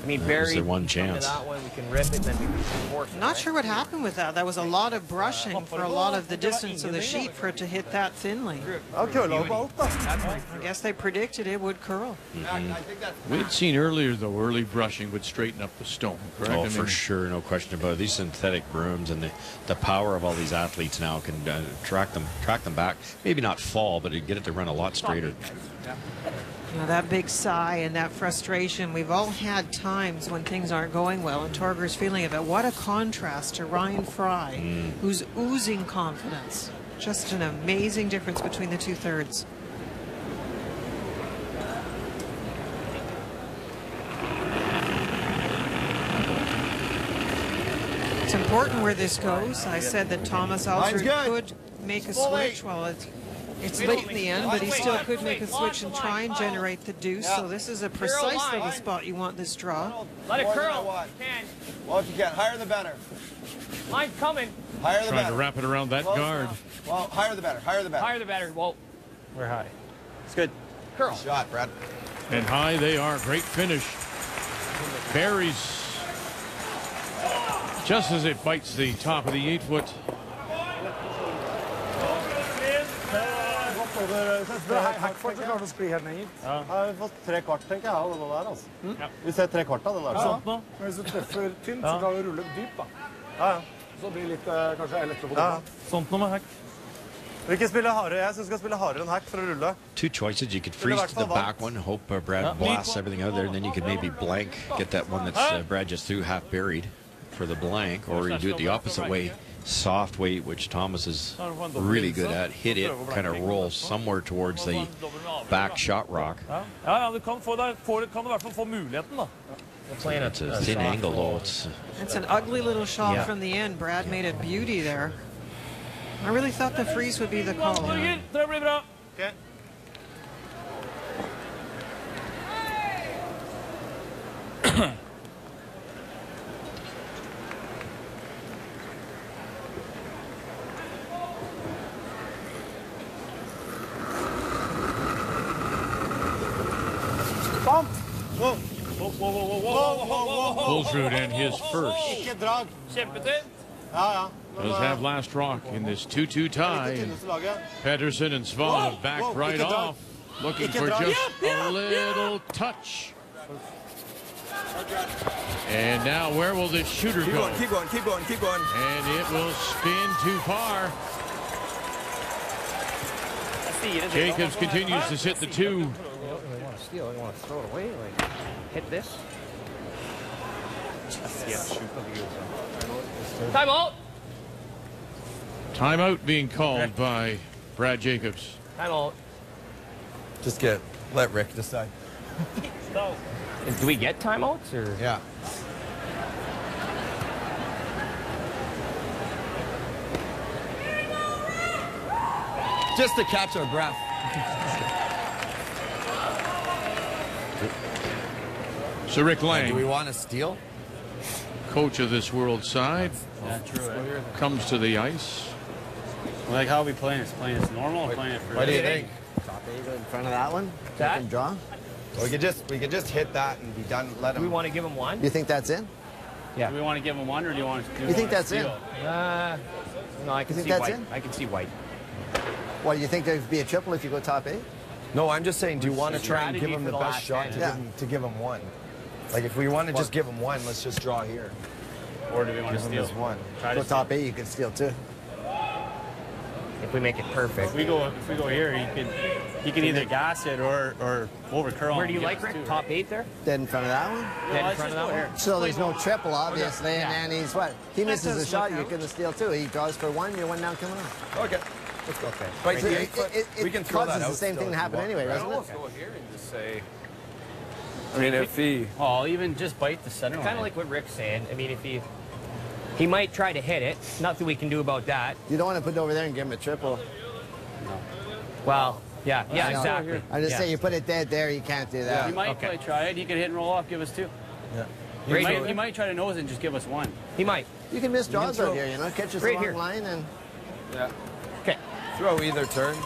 I mean, Barry, one chance. that one, we can rip it, then we can force it. Not sure what happened with that. That was a lot of brushing for a lot of the distance of the sheet for it to hit that thinly. I guess they predicted it would curl. We'd seen earlier, though, early brushing would straighten up the stone, correct? Oh, for sure, no question about it. These synthetic brooms and the power of all these athletes now can track them back. Maybe not fall, but get it to run a lot straighter. You know, that big sigh and that frustration, we've all had times when things aren't going well, and Torger's feeling of it. What a contrast to Ryan Fry, who's oozing confidence. Just an amazing difference between the two-thirds. It's important where this goes. I said that Thomas Ulsrud could make a switch. Well, it's late in the end, but he still could make a switch and try and generate the deuce. So this is a precisely the spot you want this draw. Let it curl. Well, if you can, higher the better. Line's coming. Higher the better. Trying to wrap it around that guard. Well, higher the better. Higher the better. Higher the better. Well, we're high. It's good. Curl. Good shot, Brad. And high they are. Great finish. Barry's just as it bites the top of the 8-foot. Hack for så klarer du å skli helt ned hit. Ja, vi har fått 3/4, tenker jeg, av denne der, altså. Vi ser 3/4 av den der. Ja, men hvis du treffer tynt, så kan du rulle dypt, da. Ja, ja. Så blir det litt, kanskje lettere å få det. Ja, sånt noe med hack. Hvilken spiller hardere? Jeg synes vi skal spille hardere enn hack for å rulle. Two choices. You could freeze to the back one, hope Brad blasts everything out there, and then you could maybe blank, get that one that's Brad just threw half buried for the blank, or you do it the opposite way. Soft weight, which Thomas is really good at. Hit it, kind of roll somewhere towards the back shot rock. Ja, du kan få det, kan du I hvert fall få muligheten, da. It's a thin angle, though. It's an ugly little shot from the end. Brad made a beauty there. I really thought the freeze would be the call. Det blir bra. Ulsrud and his first. Kjempetid. Does have last rock in this 2-2 tie. Pedersen and Svan have backed right off. looking for just a little touch. And now where will this shooter go? Keep going, keep going, keep going. And it will spin too far. Jacobs continues to sit the 2. You don't really want to steal. You want to throw it away. Like, hit this. Timeout. Timeout being called by Brad Jacobs. Timeout. Just let Rick decide. Do we get timeouts or? Yeah. Just to catch our breath. So Rick Lang, Do we want to steal? coach of this world side, comes to the ice. Like, how are we playing this? Playing this normal or playing it for... What do you think? Top 8 in front of that one. That? Take and draw. Well, we could just hit that and be done. Let Do him. we want to give him one? You think that's in? Yeah. Do we want to give him one, or do you want to? You think that's in? No, I can think see that's white. in? I can see white. What, do you think there'd be a triple if you go top 8? No, I'm just saying, do you want to try and give Strategy him for the the best last shot hand. to give him one? Like, if we want to just give him one, let's just draw here. Or do we want to Give him steal? this one. Try Go to top 8, you can steal 2. If we make it perfect. If we go here, he can either gas it or over curl. Where do you like, Rick? Top 8 there? Dead in front of that one? Dead in front of that one? So there's no triple, obviously, Yeah. and then he's what? He misses does a shot, work you're out. going to steal 2. He draws for 1, you're 1 down coming on. Okay. Let's go. Okay. Right, Right, so here. it We can throw causes that the out same still thing to if you happen want. anyway, doesn't Let's it? go here and just say. I mean, if he. Oh, even just bite the center. Kind of like what Rick's saying. I mean, if he might try to hit it. Nothing we can do about that. You don't want to put it over there and give him a triple. Well, yeah, I know. exactly. I'm just Yeah. saying, you put it dead there, you can't do that. He might try it. He could hit and roll off, give us 2. Yeah. He might try to nose it and just give us 1. He might. You can miss draws out here, you know, catch us Right along here. line and. Yeah. Okay. Throw either turn.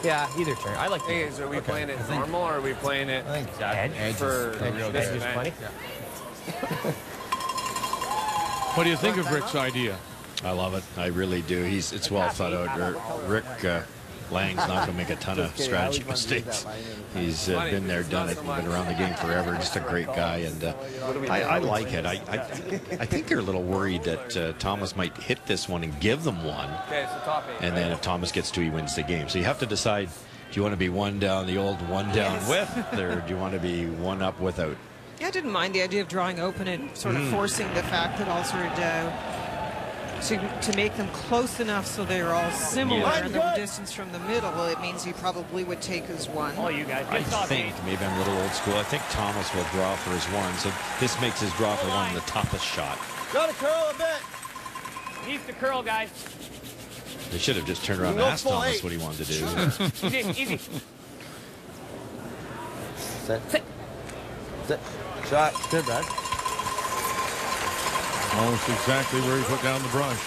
Yeah, either turn. I like. Hey, are we playing it normal or are we playing it Edge for this is funny. What do you think of Rick's idea? I love it. I really do. It's well thought out. Rick Lang's not going to make a ton of strategy mistakes. He's been there, done it, and been around the game forever. Just a great guy, and I like it. I think they're a little worried that Thomas might hit this one and give them one, Okay, so top 8. and then if Thomas gets 2, he wins the game. So you have to decide: do you want to be 1 down, the old 1 down with, or do you want to be 1 up without? Yeah, I didn't mind the idea of drawing open and sort of forcing the fact that Ulsrud to make them close enough so they're all similar and the distance from the middle. It means he probably would take as 1. Oh, you guys. I think, maybe I'm a little old school, I think Thomas will draw for his 1, so this makes his draw for 1 the toughest shot. Gotta curl a bit. Needs to curl, guys. They should have just turned around and asked Thomas what he wanted to do. Easy, easy. Sit. Shot. Good, Brad. Almost exactly where he put down the brush.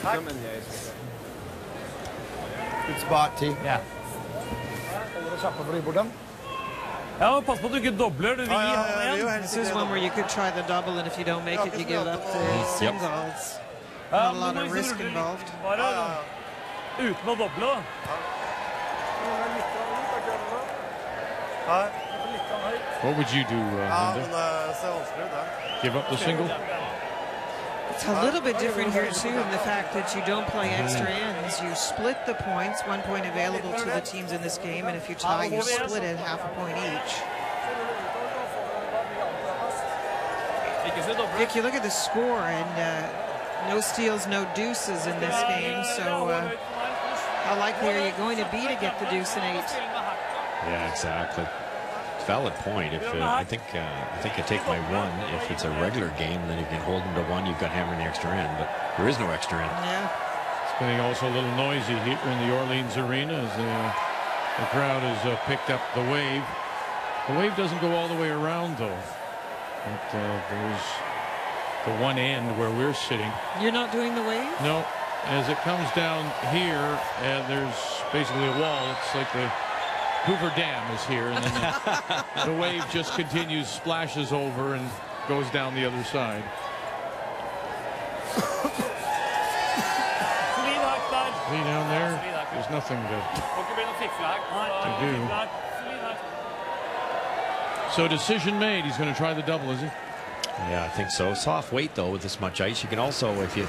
Come in the ice. Good spot, T. Yeah. Ja, pass på at du ikke dobler det. This is one where you could try the double, and if you don't make it, you give up the singles. Not a lot of risk involved. Bare uten å doble. What would you do, Linda? Give up the single? It's a little bit different here, too, in the fact that you don't play extra ends. You split the points, 1 point available to the teams in this game, and if you tie, you split it half a point each. Vic, you look at the score, and no steals, no deuces in this game, so how likely are you going to be to get the deuce in 8? Yeah, exactly. Valid point. If I think I take my 1 if it's a regular game, then you can hold them to 1. You've got hammer in the extra end, but there is no extra end. Yeah. It's getting also a little noisy here in the Orleans arena as the crowd has picked up the wave. The wave doesn't go all the way around, though. But there's the one end where we're sitting. You're not doing the wave? No. As it comes down here, there's basically a wall. It's like the Hoover Dam is here, and then the wave just continues, splashes over, and goes down the other side. See down there? There's nothing to do. So decision made. He's going to try the double, is he? Yeah, I think so. Soft weight though with this much ice. You can also, if you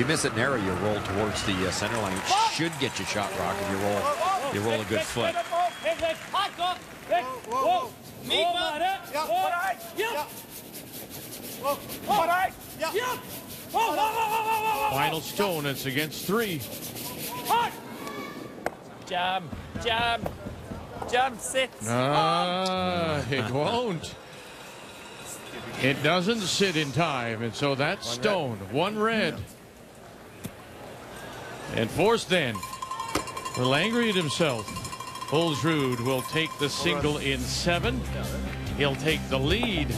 miss it narrow, you roll towards the center line. It should get you shot rock if you roll a good foot. Final stone. It's against 3. Jam, sit. It won't. It doesn't sit in time, and so that's stone. 1 red. And forced then. A little angry at himself. Ulsrud will take the single in 7. He'll take the lead,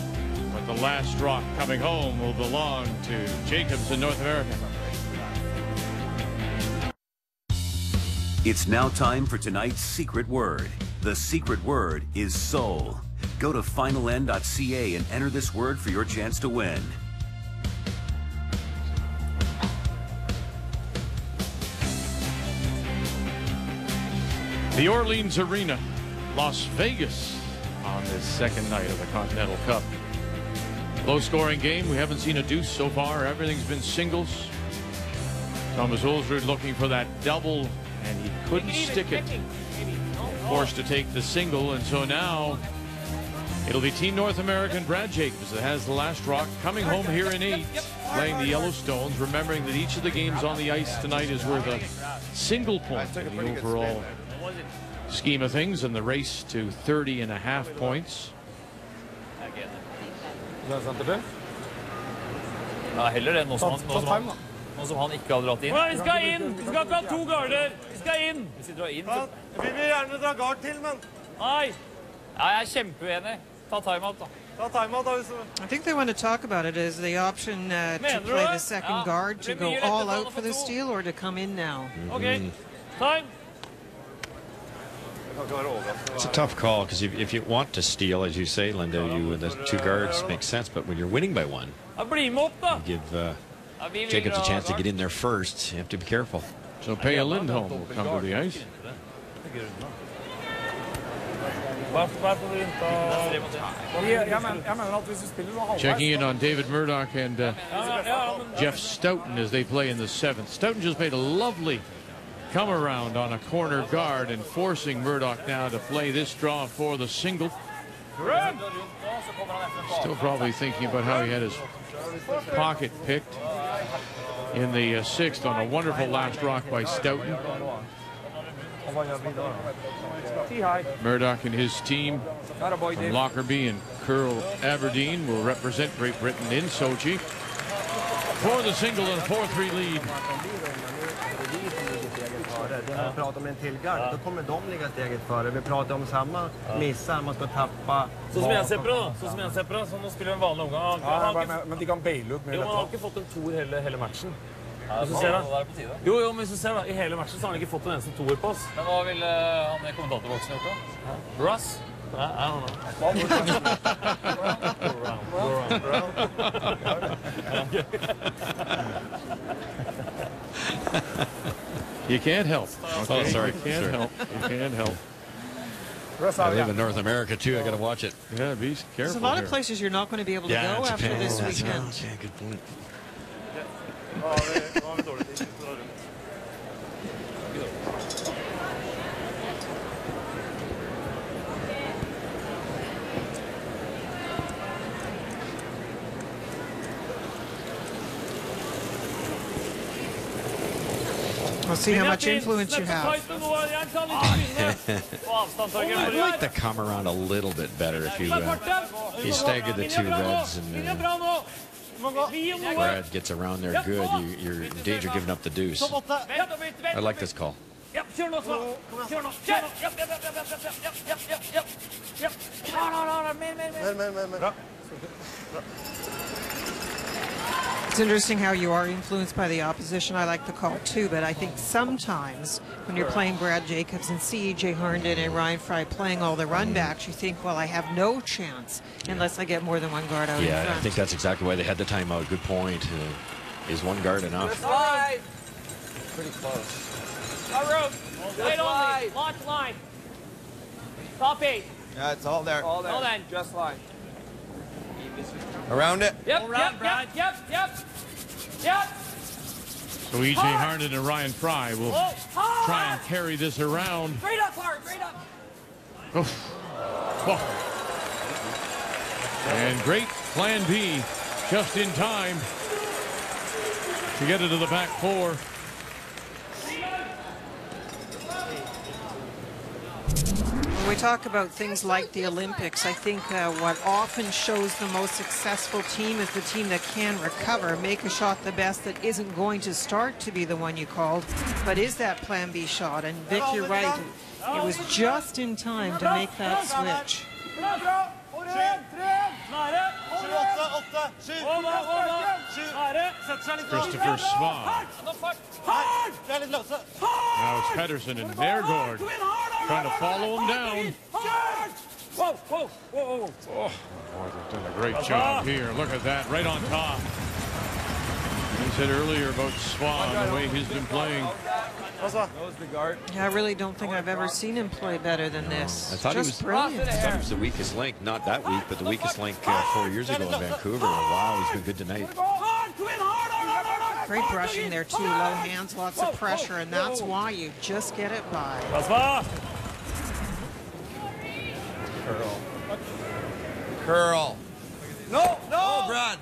but the last rock coming home will belong to Jacobs in North America. It's now time for tonight's secret word. The secret word is soul. Go to finaln.ca and enter this word for your chance to win. The Orleans Arena, Las Vegas, on this second night of the Continental Cup. Low-scoring game. We haven't seen a deuce so far. Everything's been singles. Thomas Ulsrud looking for that double, and he couldn't stick it. Forced to take the single, and so now it'll be Team North American Brad Jacobs that has the last rock, coming home here in 8, playing the Yellowstones, remembering that each of the games on the ice tonight is worth a single point in the overall scheme of things, and the race to 30.5 points. Ja, heller det, nå som han ikke hadde dratt inn. Vi skal inn! Vi skal ikke ha 2 garder! Vi skal inn! Hvis vi drar inn... Vi vil gjerne dra gard til, men... Nei! Ja, jeg kjempeuenig. Ta timeout, da. Ta timeout, da. I think they want to talk about it as the option to play the second guard, to go all out for the steal, or to come in now. Okay, time. It's a tough call, because if you want to steal, as you say, Linda, the 2 guards make sense, but when you're winning by 1, you give Jacobs a chance to get in there first. You have to be careful. So Pea Lindholm will come to the ice. Checking in on David Murdoch and Jeff Stoughton as they play in the 7th. Stoughton just made a lovely come around on a corner guard and forcing Murdoch now to play this draw for the single. Still probably thinking about how he had his pocket picked in the 6th on a wonderful last rock by Stoughton. Murdoch and his team from Lockerbie and Curl Aberdeen will represent Great Britain in Sochi for the single and 4-3 lead. När vi pratar om en till guard, då kommer de ligga steget före. Vi pratar om samma missar, man ska tappa. Så som en separat, så nå spiller en vanlig omgang. Men de kan baile ut med dette. Jo, han har ikke fått en toer hele matchen. Jo, men hvis du ser da, i hele matchen så har han ikke fått en eneste toer på oss. Men hva ville han i kommentatorboksen gjort da? Russ? I don't know. You can't help. Okay? Oh, sorry. You can't help. You can't help. I live in North America too. I got to watch it. Yeah, be careful. There's a lot of places you're not going to be able to go after this weekend. Yeah, good point. We'll see how much influence you have. I'd like to come around a little bit better if you stagger the 2 reds and Brad gets around there good. You're in danger of giving up the deuce. I like this call. It's interesting how you are influenced by the opposition. I like the call too, but I think sometimes when you're playing Brad Jacobs and C.J. Herndon and Ryan Fry playing all the runbacks, you think, well, I have no chance unless I get more than 1 guard out in front. Yeah, I think that's exactly why they had the timeout. Good point. Is 1 guard enough? Pretty close. Got room. Wait only. Launch line. Top 8. Yeah, it's all there. All there. All then. Just line. Around it? Yep, All around, yep, yep, yep, yep. So E.J. Harnden and Ryan Fry will try and carry this around. Straight up, hard, straight up. Oof. Oh. And great plan B, just in time to get it to the back 4. When we talk about things like the Olympics, I think what often shows the most successful team is the team that can recover, make a shot the best that isn't going to start to be the one you called, but is that plan B shot. And Vic, you're right, it was just in time to make that switch. Christopher Svan. Now it's Pedersen and Nergård trying to follow him down. Whoa, whoa, whoa, whoa. Oh, they've done a great job here. Look at that, right on top. I said earlier about Svan, the way he's been playing. Yeah, I really don't think I've ever seen him play better than this. I thought Just he brilliant. was the weakest link. Not that weak, but the weakest link 4 years ago in Vancouver. Wow, he's been good tonight. Great brushing there too, low hands, lots of pressure, and that's why you just get it by. Curl. Curl. No, no. Oh, Brad.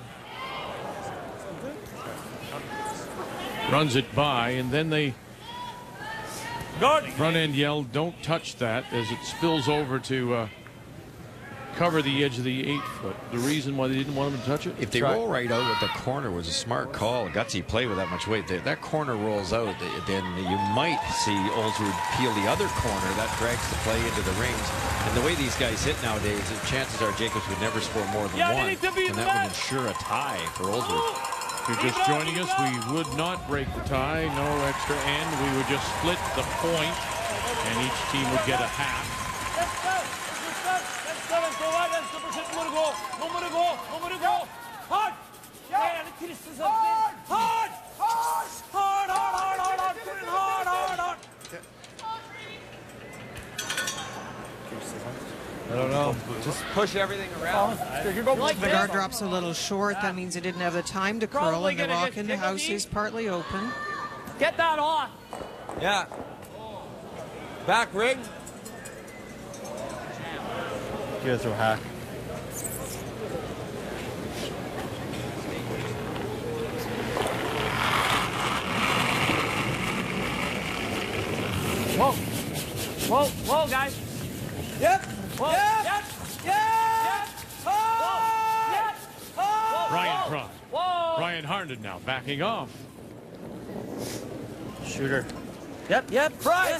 Runs it by, and then they front end yell, don't touch that, as it spills over to cover the edge of the 8-foot. The reason why they didn't want him to touch it? If they roll right out with the corner was a smart call. A gutsy play with that much weight. That corner rolls out, then you might see Ulsrud peel the other corner. That drags the play into the rings. And the way these guys hit nowadays, the chances are Jacobs would never score more than one. And that would ensure a tie for Ulsrud. If you're just joining us, we would not break the tie, no extra end. We would just split the point, and each team would get a half. I don't know. Just push everything around. The guard drops a little short. That means he didn't have the time to curl, and the rock in the house is partly open. Get that off. Yeah. Back ring. You guys are hack. Whoa. Whoa, whoa, guys. Yep. Whoa. Yep. Yep. Yep. Whoa. Yep. Whoa. Ryan Fry. Whoa. Ryan Harnden now backing off. Shooter. Yep, yep. Fry.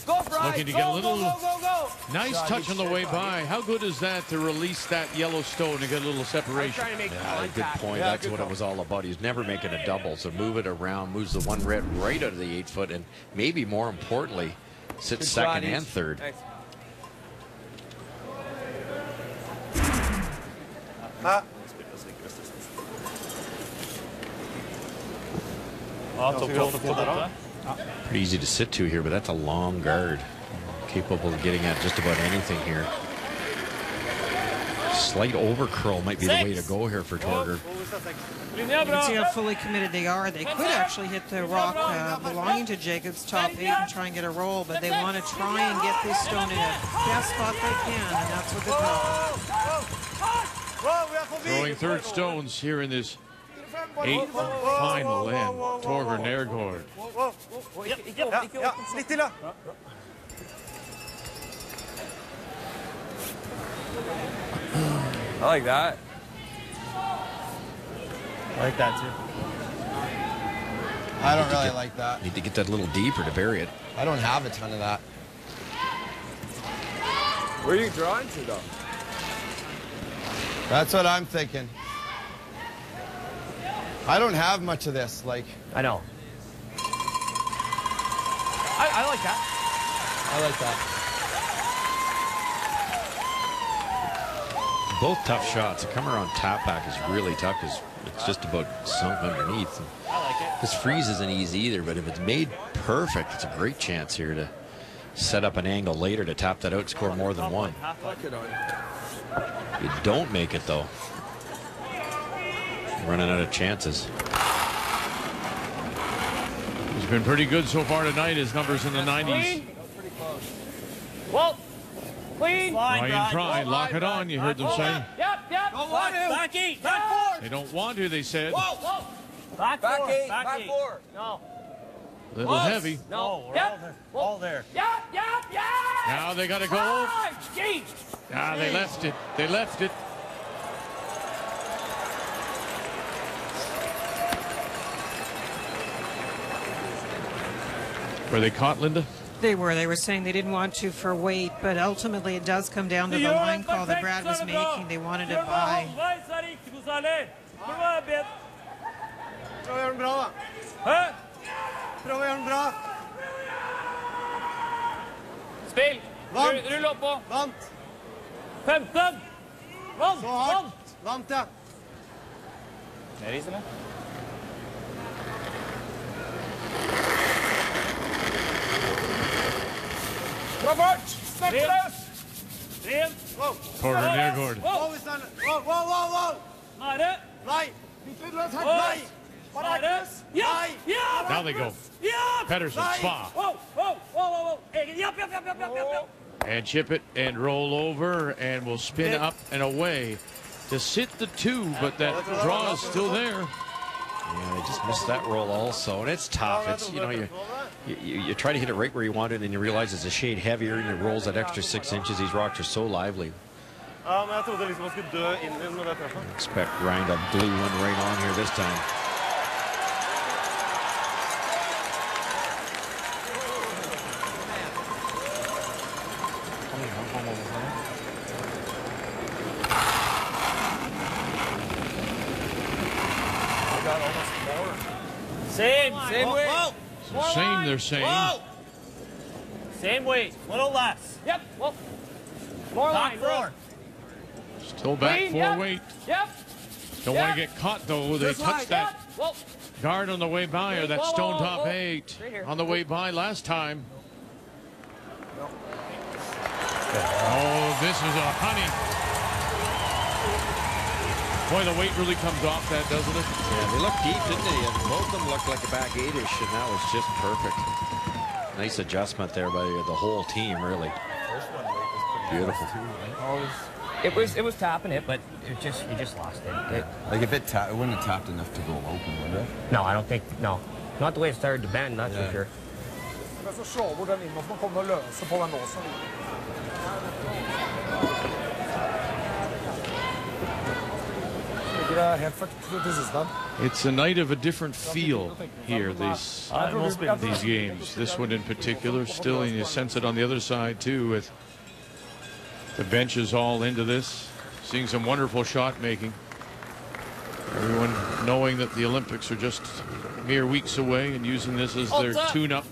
Go, Fry. Looking to get a little Go. nice touch on the way by. How good is that to release that yellow stone and get a little separation? Yeah, good point. Yeah, That's what it was all about. He's never making a double, so move it around, moves the one red right out of the 8-foot, and maybe more importantly, sits second and third. Nice. Pretty easy to sit to here, but that's a long guard. Capable of getting at just about anything here. Slight over curl might be the way to go here for Torger. You can see how fully committed they are. They could actually hit the rock belonging to Jacobs top 8 and try and get a roll, but they want to try and get this stone in the best spot they can, and that's what they're doing. Throwing third stones here in this 8th final end. Torger Nergård. I like that. I like that too. I don't really like that. Need to get that a little deeper to bury it. I don't have a ton of that. Where are you drawing to, though? That's what I'm thinking. I don't have much of this. Like, I know. I like that. I like that. Both tough shots. The come around tap back is really tough because it's just about sunk underneath. I like it. This freeze isn't easy either, but if it's made perfect. It's a great chance here to set up an angle later to tap that out, score more than one. You don't make it, though. Running out of chances. He's been pretty good so far tonight. His numbers in the 90s. Well, clean. Ryan Fry, lock it on, you heard them say. Yep. Don't want to. Back 8. Back 4. They don't want to, they said. Whoa. Back 8. Back 4. No. A little heavy. No. We're all there. Yep. Now they got to go. Ah, they left it. They left it. Were they caught, Linda? They were. They were saying they didn't want to for weight, but ultimately it does come down to the line call that Brad was making. They wanted to buy. Spill. Rulla på. Vant. 15. Vant. Så hardt. Vant, ja. Mer is, eller? Bra fart! Snakkeløs! Ren. Corner Nergård. Wow. Nære. Nei. Nei. Nære. Ja! Now they go. Pedersen, Spa. Whoa. Yep. And chip it and roll over and will spin up and away to sit the 2, but that draw is still there. Yeah, they just missed that roll also, and it's tough. It's, you know, you try to hit it right where you want it, and then you realize it's a shade heavier, and it rolls that extra 6 inches. These rocks are so lively. Expect Ryan to glue one right on here this time. Same weight. So same, they're saying. Whoa. Same weight. Little less. Yep. Well, more line. 4. Still back 4 weight. Yep. Don't want to get caught, though. They touched that guard on the way by, or that stone top 8 on the way by last time. Oh, this is a honey. Boy, the weight really comes off that, doesn't it? Yeah, they looked deep, didn't they? And both of them looked like a back 8-ish, and that was just perfect. Nice adjustment there by the whole team, really. Beautiful. It was tapping it, but you just lost it. Like if it wouldn't have tapped enough to go open, would it? No, I don't think. No, not the way it started to bend. That's for sure. It's a night of a different feel here, these games. This one in particular, still, and you sense it on the other side too, with the benches all into this, seeing some wonderful shot making. Everyone knowing that the Olympics are just mere weeks away and using this as their tune-up.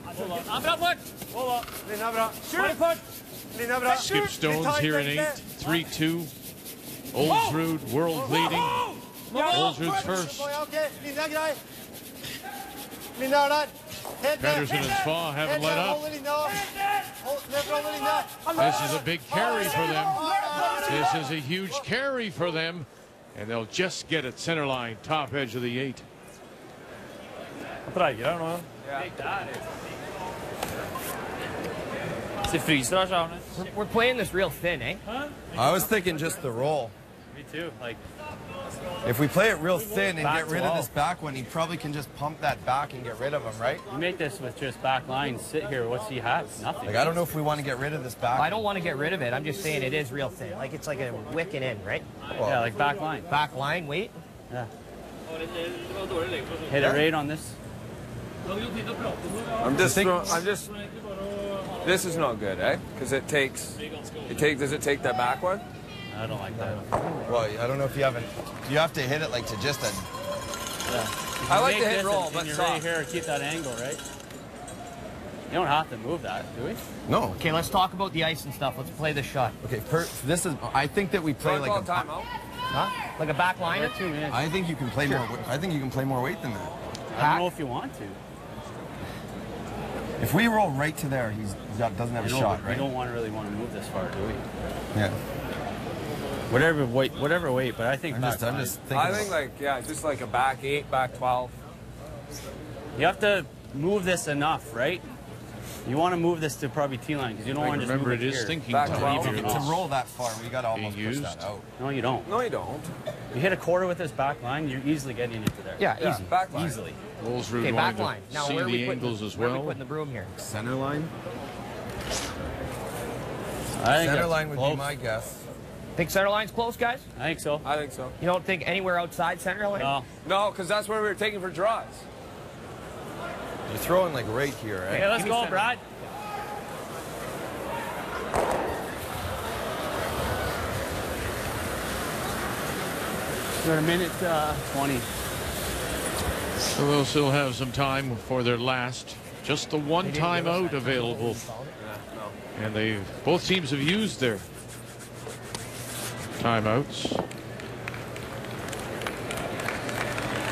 Skip Stones here in 8, 3-2. Ulsrud, world leading. Ulsrud's first. Pedersen and Spa haven't let up. This is a big carry for them. This is a huge carry for them. And they'll just get it center line, top edge of the 8. We're playing this real thin, eh? I was thinking just the roll. Me too. Like, if we play it real thin and get rid of this back one, he probably can just pump that back and get rid of him, right? you make this with just back line. Sit here. What's he have? Nothing. Like, I don't know if we want to get rid of this back. I don't want to get rid of it. I'm just saying it is real thin. Like it's like a wicking in, right? Well, yeah, like back line. Back line, wait. Yeah. Hit it right on this. This is not good, eh? Because does it take that back one? I don't like that. Well, I don't know if you have to hit it like to just a. Yeah. I like to hit roll, but you're right here to keep that angle, right? You don't have to move that, do we? No. Okay, let's talk about the ice and stuff. Let's play the shot. Okay, this is. I think that we play like a timeout. Huh? Like a back line? I think you can play more. I think you can play more weight than that. I don't know if you want to. If we roll right to there, doesn't have a shot, right? We don't really want to move this far, do we? Yeah. Whatever weight, but I think I'm just thinking. I think just like a back 8, back 12. You have to move this enough, right? You want to move this to probably T-line because you don't want to just move it here. Thinking back time 12. here. To roll that far, we got to almost push that out. No, you don't. No, you don't. You hit a quarter with this back line, you're easily getting into there. Yeah, easy. Back line. Easily. Ulsrud Okay, back wanted line. to Now, see where are we the putting angles as where are we well. putting the broom here? Center line? I think Center line would close. be my guess. Think center line's close, guys? I think so. I think so. You don't think anywhere outside center line? No. No, because that's where we were taking for draws. You're throwing like right here, right? Okay, let's go, Brad. We're a minute 20. So they'll still have some time for their last. Just the one timeout available. And both teams have used their timeouts.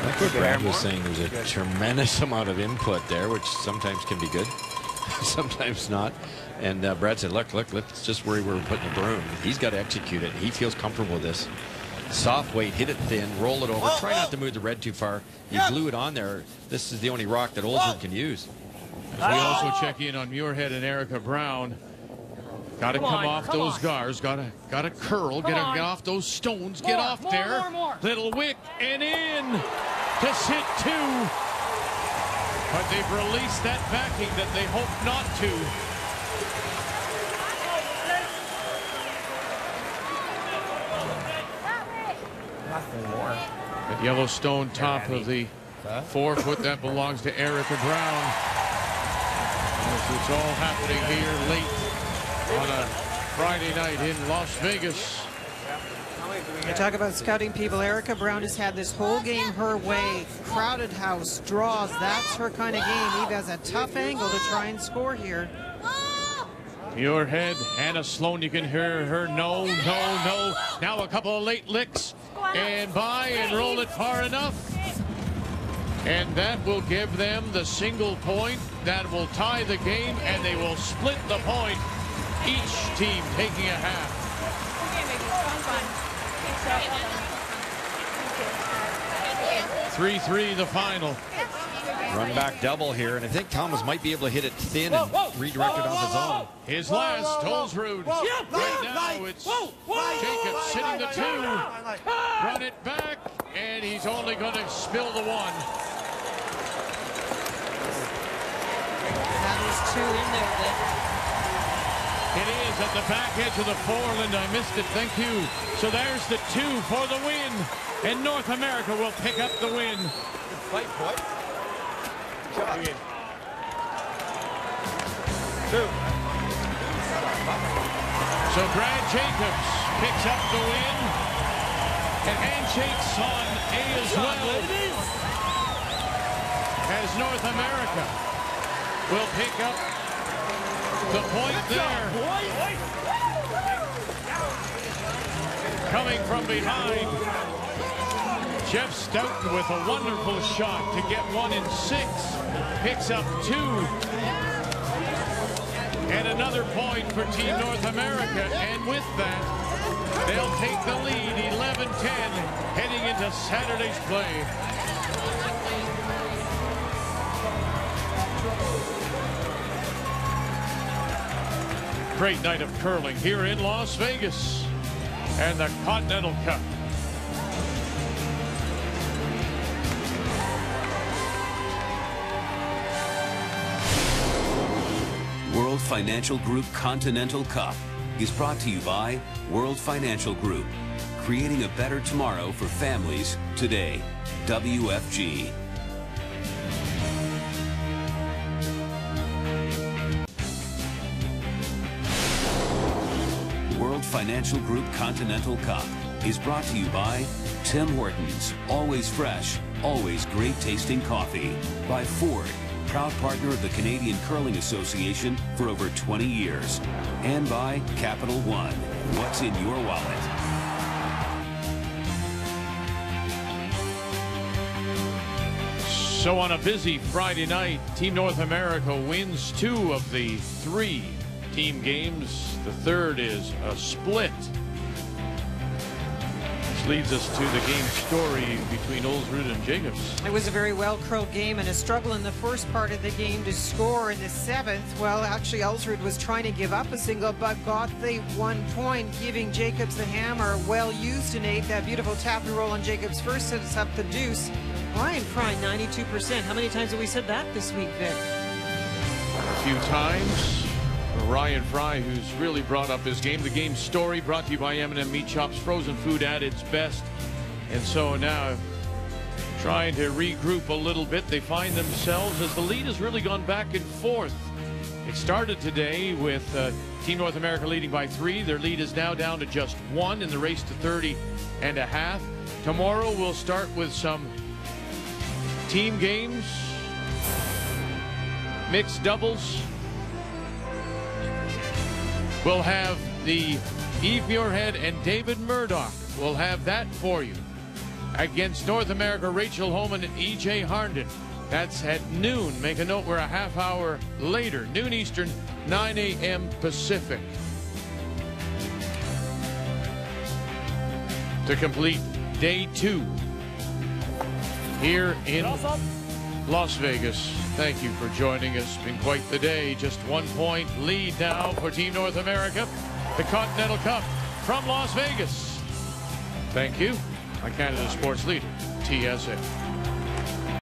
Like what Brad was saying, there's a tremendous amount of input there, which sometimes can be good, sometimes not. And Brad said, look, let's just worry where we're putting the broom. He's got to execute it. He feels comfortable with this. Soft weight, hit it thin, roll it over. Try not to move the red too far. You glue it on there. This is the only rock that Ulsrud can use. As we also check in on Muirhead and Erica Brown. Got to come off those guards. Got to curl. Get off those stones. Get off there. Little wick and in to sit 2. But they've released that backing that they hope not to. Nothing more. At Yellowstone, top of the 4-foot, that belongs to Erica Brown. It's all happening here late on a Friday night in Las Vegas. You talk about scouting people. Erica Brown has had this whole game her way. Crowded house, draws. That's her kind of game. Eve has a tough angle to try and score here. Muirhead, Hannah Sloan, you can hear her. No. Now a couple of late licks. And by and roll it far enough. And that will give them the single point. That will tie the game, and they will split the point. Each team taking a half. 3-3 the final. Run back double here, and I think Thomas might be able to hit it thin and redirect it off his own. His last, Ulsrud. Right now it's Jacob sitting the 2. Run it back, and he's only going to spill the 1. That is 2 in there then. It is at the back edge of the 4, Linda. I missed it. Thank you. So there's the 2 for the win. And North America will pick up the win. Good fight, boy. Good job. 2. So Brad Jacobs picks up the win. And handshakes on A as well. As North America will pick up the point there. Coming from behind, Jeff Stoughton with a wonderful shot to get 1 in 6. Picks up 2. And another point for Team North America. And with that, they'll take the lead 11-10 heading into Saturday's play. Great night of curling here in Las Vegas and the Continental Cup. World Financial Group Continental Cup is brought to you by World Financial Group, creating a better tomorrow for families today. WFG. World Financial Group Continental Cup is brought to you by Tim Hortons, always fresh, always great tasting coffee. By Ford, proud partner of the Canadian Curling Association for over 20 years. And by Capital One, what's in your wallet? So on a busy Friday night, Team North America wins 2 of the 3 team games. The third is a split. This leads us to the game story between Ulsrud and Jacobs. It was a very well-curled game and a struggle in the first part of the game to score in the 7th. Well, actually, Ulsrud was trying to give up a single, but got the 1 point, giving Jacobs the hammer. Well used tonight. That beautiful tap and roll on Jacobs first sets up the deuce. Ryan Fry, 92%. How many times have we said that this week, Vic? A few times. Ryan Fry, who's really brought up his game. The game story brought to you by M&M Meat Shops, frozen food at its best. And so now, trying to regroup a little bit, they find themselves as the lead has really gone back and forth. It started today with Team North America leading by 3. Their lead is now down to just 1 in the race to 30.5. Tomorrow we'll start with some team games, mixed doubles. We'll have the Eve Muirhead and David Murdoch. We'll have that for you. Against North America, Rachel Homan and E.J. Harnden. That's at noon. Make a note, we're a half hour later. Noon Eastern, 9 a.m. Pacific. To complete day 2 here in Las Vegas. Thank you for joining us. Been quite the day. Just 1 point lead now for Team North America. The Continental Cup from Las Vegas. Thank you. My Canada Sports Leader, TSN.